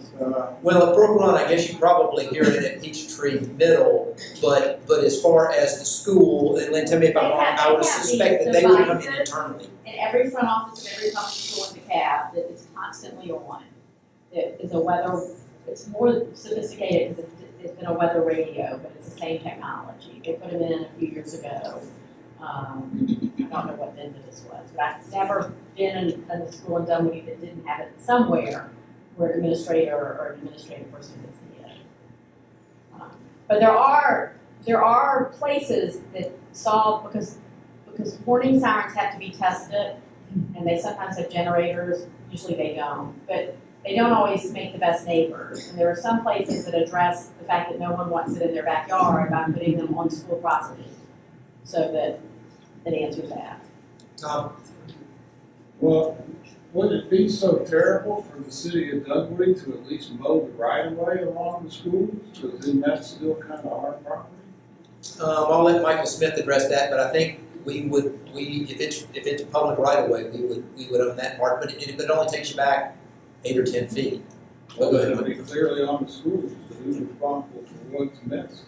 Well, at Brook Run, I guess you probably hear it at Peachtree Middle, but as far as the school, and Lynn, tell me if I'm wrong, I would suspect that they would come in internally. In every front office, every public school in DeKalb, that is constantly on. It is a weather, it's more sophisticated because it's been a weather radio, but it's the same technology. They put them in a few years ago. I don't know what vendor this was, but I've never been in a school in Dunwoody that didn't have it somewhere where an administrator or an administrative person could see it. But there are places that solve, because warning sirens have to be tested, and they sometimes have generators, usually they don't, but they don't always make the best neighbors. And there are some places that address the fact that no one wants it in their backyard by putting them on school property, so that it answers that. Tom? Well, would it be so terrible for the city of Dunwoody to at least mow the right of way along the schools? Because then that's still kind of our property. I'll let Michael Smith address that, but I think if it's a public right of way, we would own that part, but it only takes you back 8 or 10 feet. Well, go ahead. It'll be clearly on the schools, so who's responsible for what's next?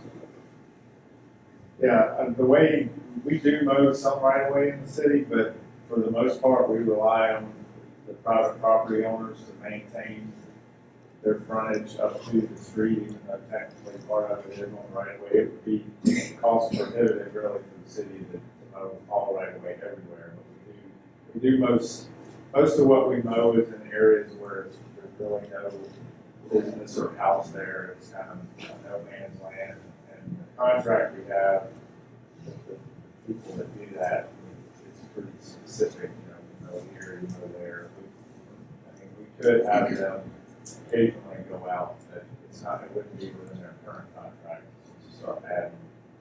Yeah, the way we do mow some right of way in the city, but for the most part, we rely on the private property owners to maintain their frontage up to the street, even though technically part of it is on the right of way. It would be cost prohibitive really for the city to mow all right of way everywhere. But we do most of what we mow is in areas where there's really no business or house there. It's kind of no man's land. And the contract we have with the people that do that is pretty specific, you know here, you know there. I mean, we could have them occasionally go out, but it wouldn't be within their current contract to start adding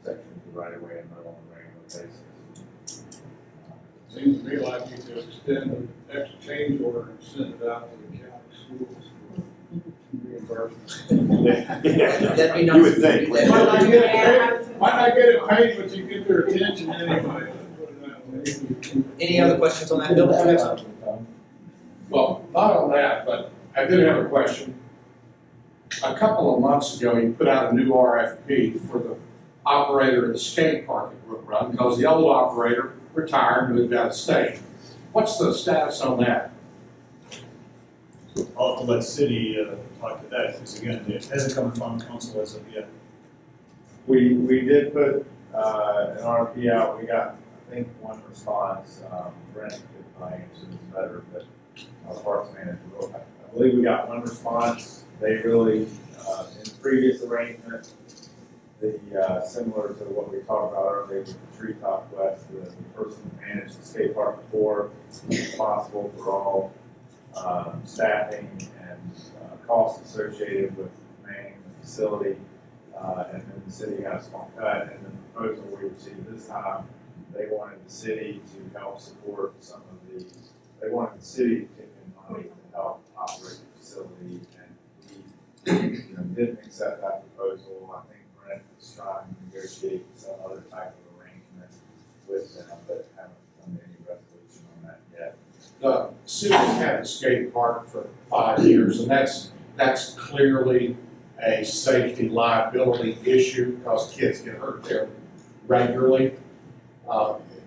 sections of right away and mow on a regular basis. Seems to me like you could extend the extra change order and send it out to the county schools for reimbursement. That'd be nice. You would think. Might not get it paid, but you get their attention anyway. Any other questions on that, Bill? Did you have something? Well, not on that, but I did have a question. A couple of months ago, you put out a new RFP for the operator of the skate park at Brook Run, because the old operator retired and moved out of state. What's the status on that? I'll have to let city talk to that, because again, it hasn't come from council as of yet. We did put an RFP out. We got, I think, one response. Brent could probably answer this better, but our parks manager, I believe we got one response. They really, in the previous arrangement, similar to what we talked about earlier with the Treetop West, the person who managed the skate park before was responsible for all staffing and costs associated with manning the facility, and then the city got a small cut. And the proposal we received this time, they wanted the city to help support some of the, they wanted the city to kick in money to help operate the facility, and we didn't accept that proposal. I think Brent was trying to negotiate some other type of arrangement with them, but haven't come to any resolution on that yet. The city's had a skate park for 5 years, and that's clearly a safety liability issue because kids get hurt there regularly.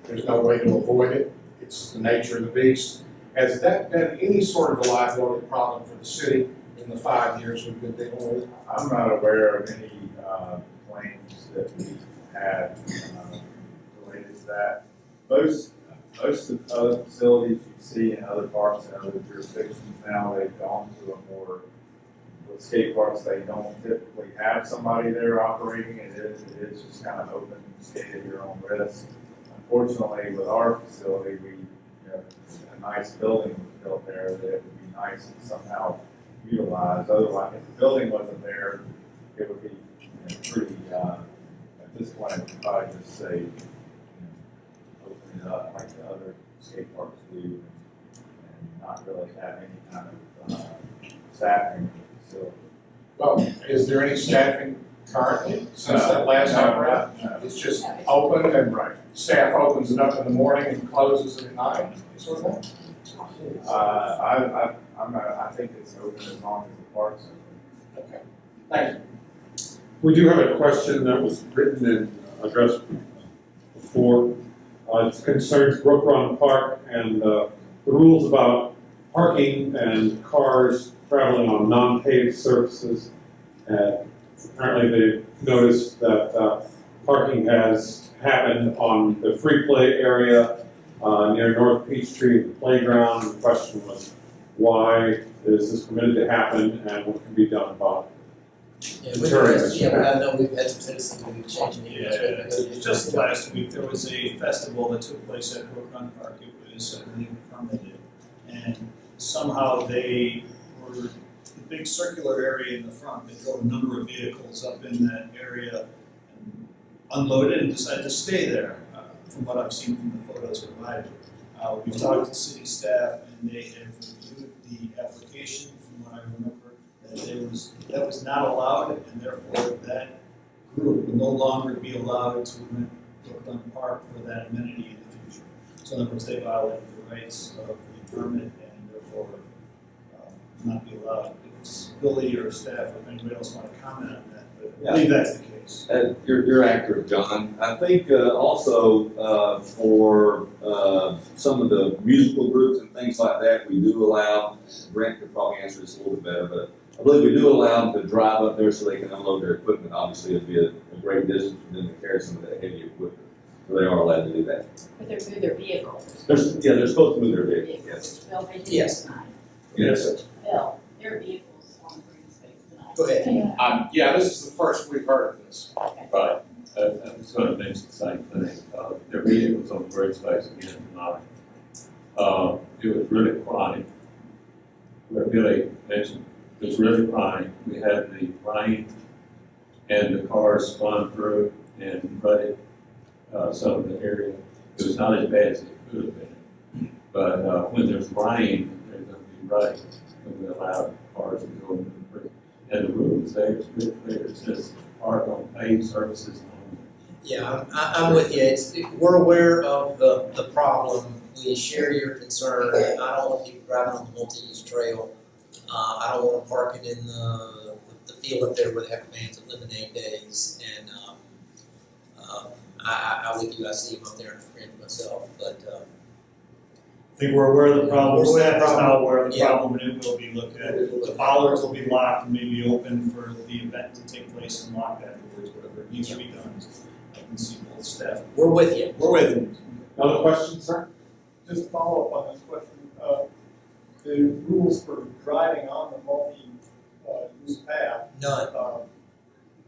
There's no way to avoid it. It's the nature of the beast. Has that been any sort of a liability problem for the city in the 5 years we've been dealing with it? I'm not aware of any claims that we've had related to that. Most of the other facilities you see in other parks and other jurisdictions now, they've gone to a more, with skate parks, they don't typically have somebody there operating it. It is just kind of open, skate at your own risk. Unfortunately, with our facility, a nice building was built there that it would be nice to somehow utilize. Otherwise, if the building wasn't there, it would be pretty, at this point, I would probably just say, open it up like the other skate parks do and not really have any kind of staffing in the facility. Well, is there any staffing currently since that last time? It's just open and staff opens it up in the morning and closes it at night, sort of thing? I think it's open as long as the park's open. Okay, thank you. We do have a question that was written and addressed before. It concerns Brook Run Park and the rules about parking and cars traveling on non-paved surfaces. Apparently they've noticed that parking has happened on the free play area near North Peachtree, the playground. The question was, why is this permitted to happen and what can be done about it? Yeah, I know we've had some citizens who've been changing the Just last week, there was a festival that took place at Brook Run Park. It was, I believe, permitted. And somehow they were, the big circular area in the front, they drove a number of vehicles up in that area and unloaded and decided to stay there, from what I've seen from the photos provided. We've talked to city staff and they have reviewed the application from what I remember. That was not allowed, and therefore that group will no longer be allowed to rent Brook Run Park for that amenity in the future. So in other words, they violated the rights of the permit and therefore not be allowed. If Billy or staff or if anybody else want to comment on that, but I believe that's the case. You're accurate, John. I think also for some of the musical groups and things like that, we do allow, Brent could probably answer this a little bit better, but I believe we do allow them to drive up there so they can unload their equipment. Obviously, it'd be a great distance for them to carry some of that heavy equipment. So they are allowed to do that. But they're move their vehicles. They're supposed to move their vehicles, yes. Bill, they do Yes. this time. Yes. Bill, their vehicles on the green space tonight. Go ahead. Yeah, this is the first we've heard of this. Right, I was going to mention the same thing. Their vehicles on the green space again tonight. It was really crying. Where Billy mentioned, it was really crying. We had the rain and the cars spun through and flooded some of the area. It was not as bad as it could have been. But when there's rain, there's going to be rain. And we allow cars to go into the creek. And the rules there is pretty clear. It says park on paved surfaces only. Yeah, I'm with you. We're aware of the problem. We share your concern. I don't want people driving on the multi-use trail. I don't want them parking in the field up there where they have bands at lemonade days. And I'm with you. I see them up there and friend myself. But I think we're aware of the problem. We're aware of the Staff is now problem. aware of the Yeah. problem, and it will be looked at. The bollards will be locked and maybe open for the event to take place and locked afterwards, whatever needs to be done. I can see both staff. we're with you. We're with you. Another question, sir? Just to follow up on this question, the rules for driving on the multi-use path. None.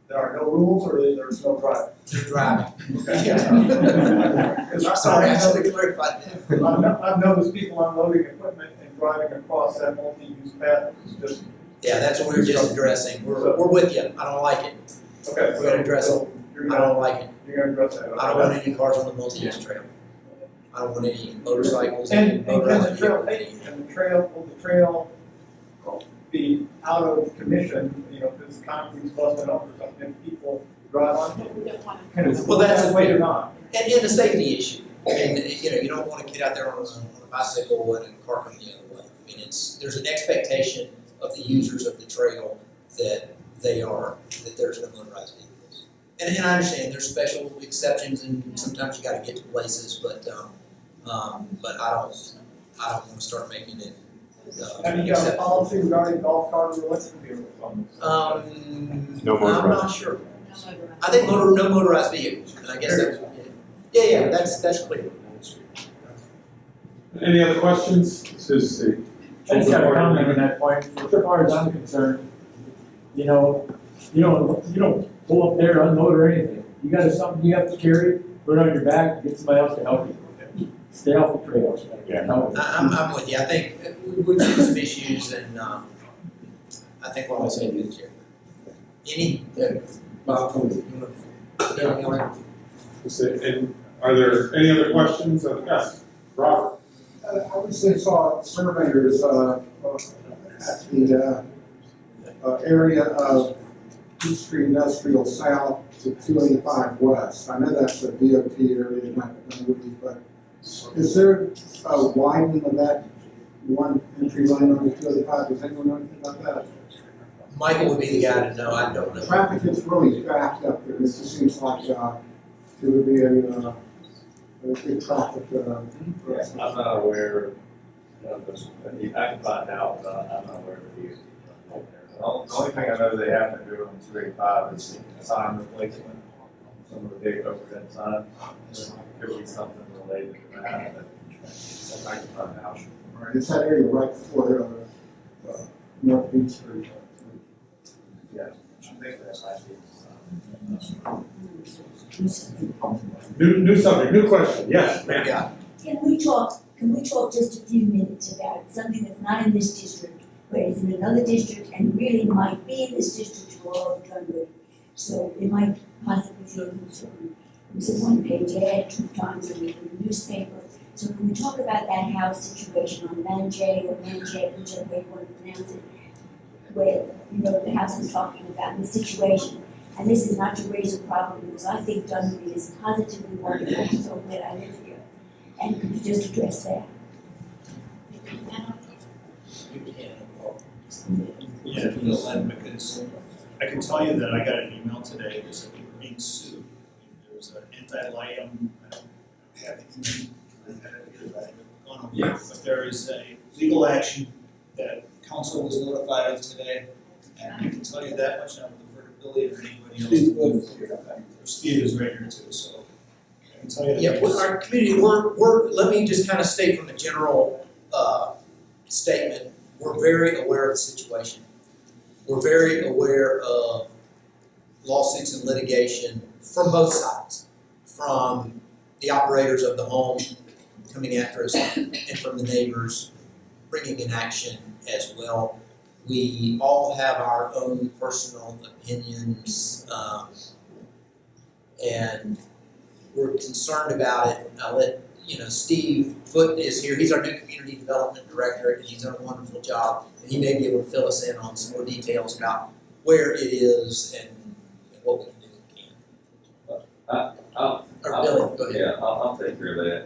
There are no rules, or there's no driving? They're driving. Because Sorry, I should have clarified that. I've noticed people unloading equipment and driving across that multi-use path. It's just, Yeah, that's what we were just addressing. We're with you. I don't like it. okay. We're gonna address it. I don't like it. You're gonna address that. I don't want any cars on the multi-use trail. I don't want any motorcycles. And can motorized the trail, vehicles. and the trail, will the trail be out of commission, because the concrete's busted up or something, if people drive on it? We don't want to. Can it Well, that's that way or not? And a safety issue. And, you don't want to get out there on a bicycle and park them the other way. I mean, there's an expectation of the users of the trail that there's no motorized vehicles. And I understand there's special exceptions and sometimes you gotta get to places, but I don't want to start making it. Have you got a policy regarding golf carts or what's going to be on this? No motorized. I'm not sure. I think no motorized vehicles. I guess that's clear. Any other questions? This is the. I just got a comment on that point. As far as I'm concerned, you don't pull up there, unload or anything. You got something you have to carry, put it on your back, get somebody else to help you. Stay off the trails. Yeah. I'm with you. I think we've seen some issues, and I think we're all saying good here. And are there any other questions? Yes, Robert. I recently saw surveyors at the area of Peachtree Industrial South to 285 West. I know that's a DOT area, not Dunwoody, but is there a widening of that one entry lane on the 285? Does anyone know anything about that? Michael would be the guy to know, I don't know. Traffic is really backed up there. It just seems like it would be a big traffic. Yes, I'm not aware of this. I can find out, but I'm not aware of these. The only thing I know they have to do on 285 is sign replacement. Some of the big overhead signs. Could be something related to that, but I can find out. All right, it's that area right before North Beach Street. Yeah, I think that's New subject, new question, yes, ma'am. Yeah. Can we talk just a few minutes about something that's not in this district, but is in another district and really might be in this district for all of Dunwoody? So it might possibly feel concerned. It was a one-page ad 2 times a week in the newspaper. So can we talk about that house situation on Manjay or Manjay, whichever way you want to pronounce it, where, the house is talking about the situation. And this is not to raise a problem, because I think Dunwoody is positively wonderful, I'm so glad I live here. And could you just address that? Yeah, because I can tell you that I got an email today that said we were being sued. There's an anti-liam, I don't have it, but there is a legal action that council was notified of today. And I can tell you that much, I would defer to Billy or anybody else. Steve is right here too, so I can tell you that. Yeah, with our community, let me just kind of state from a general statement, we're very aware of the situation. We're very aware of lawsuits and litigation from both sides, from the operators of the home coming after us and from the neighbors bringing in action as well. We all have our own personal opinions, and we're concerned about it. I'll let Steve Foote is here. He's our new community development director, and he's done a wonderful job. And he may be able to fill us in on some more details about where it is and what we can do. Billy, go ahead. Yeah, I'll take care of that.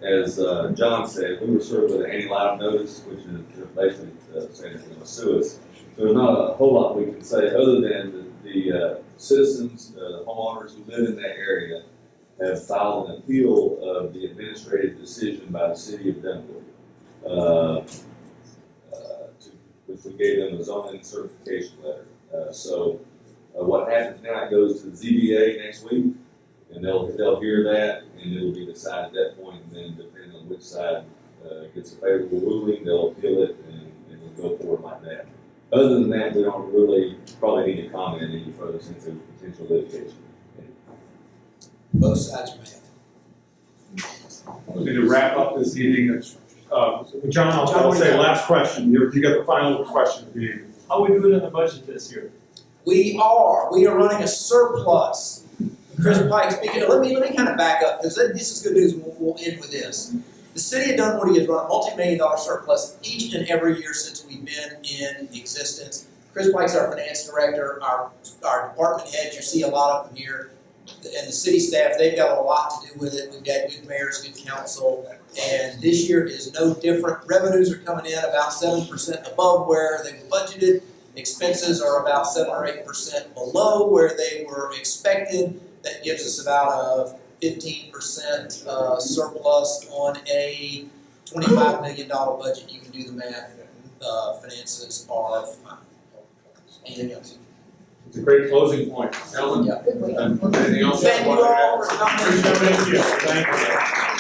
As John said, we were served with an anti-liam notice, which is basically saying it's going to sue us. So there's not a whole lot we can say other than the citizens, the homeowners who live in that area have filed an appeal of the administrative decision by the city of Dunwoody, which we gave them a zoning certification letter. So what happens now, it goes to the ZBA next week, and they'll hear that, and it'll be decided at that point, and then depending on which side gets a favorable ruling, they'll appeal it, and it'll go forward like that. Other than that, we don't really probably need to comment any further since there's potential litigation. Both sides may. We need to wrap up this evening. John, I'll say last question. You got the final question of the evening. How are we doing in the budget this year? We are running a surplus. Chris Pike speaking, let me kind of back up, because this is good news, and we'll end with this. The city of Dunwoody has run a multi-million-dollar surplus each and every year since we've been in existence. Chris Pike's our finance director, our department heads, you see a lot of them here, and the city staff, they've got a lot to do with it. We've got good mayors, good council, and this year is no different. Revenues are coming in about 7% above where they were budgeted. Expenses are about 7 or 8% below where they were expected. That gives us about a 15% surplus on a $25 million budget. You can do the math. Finances are fine. Anything else? It's a great closing point. Ellen? Yeah. Anything else? Thank you all for coming. Thank you.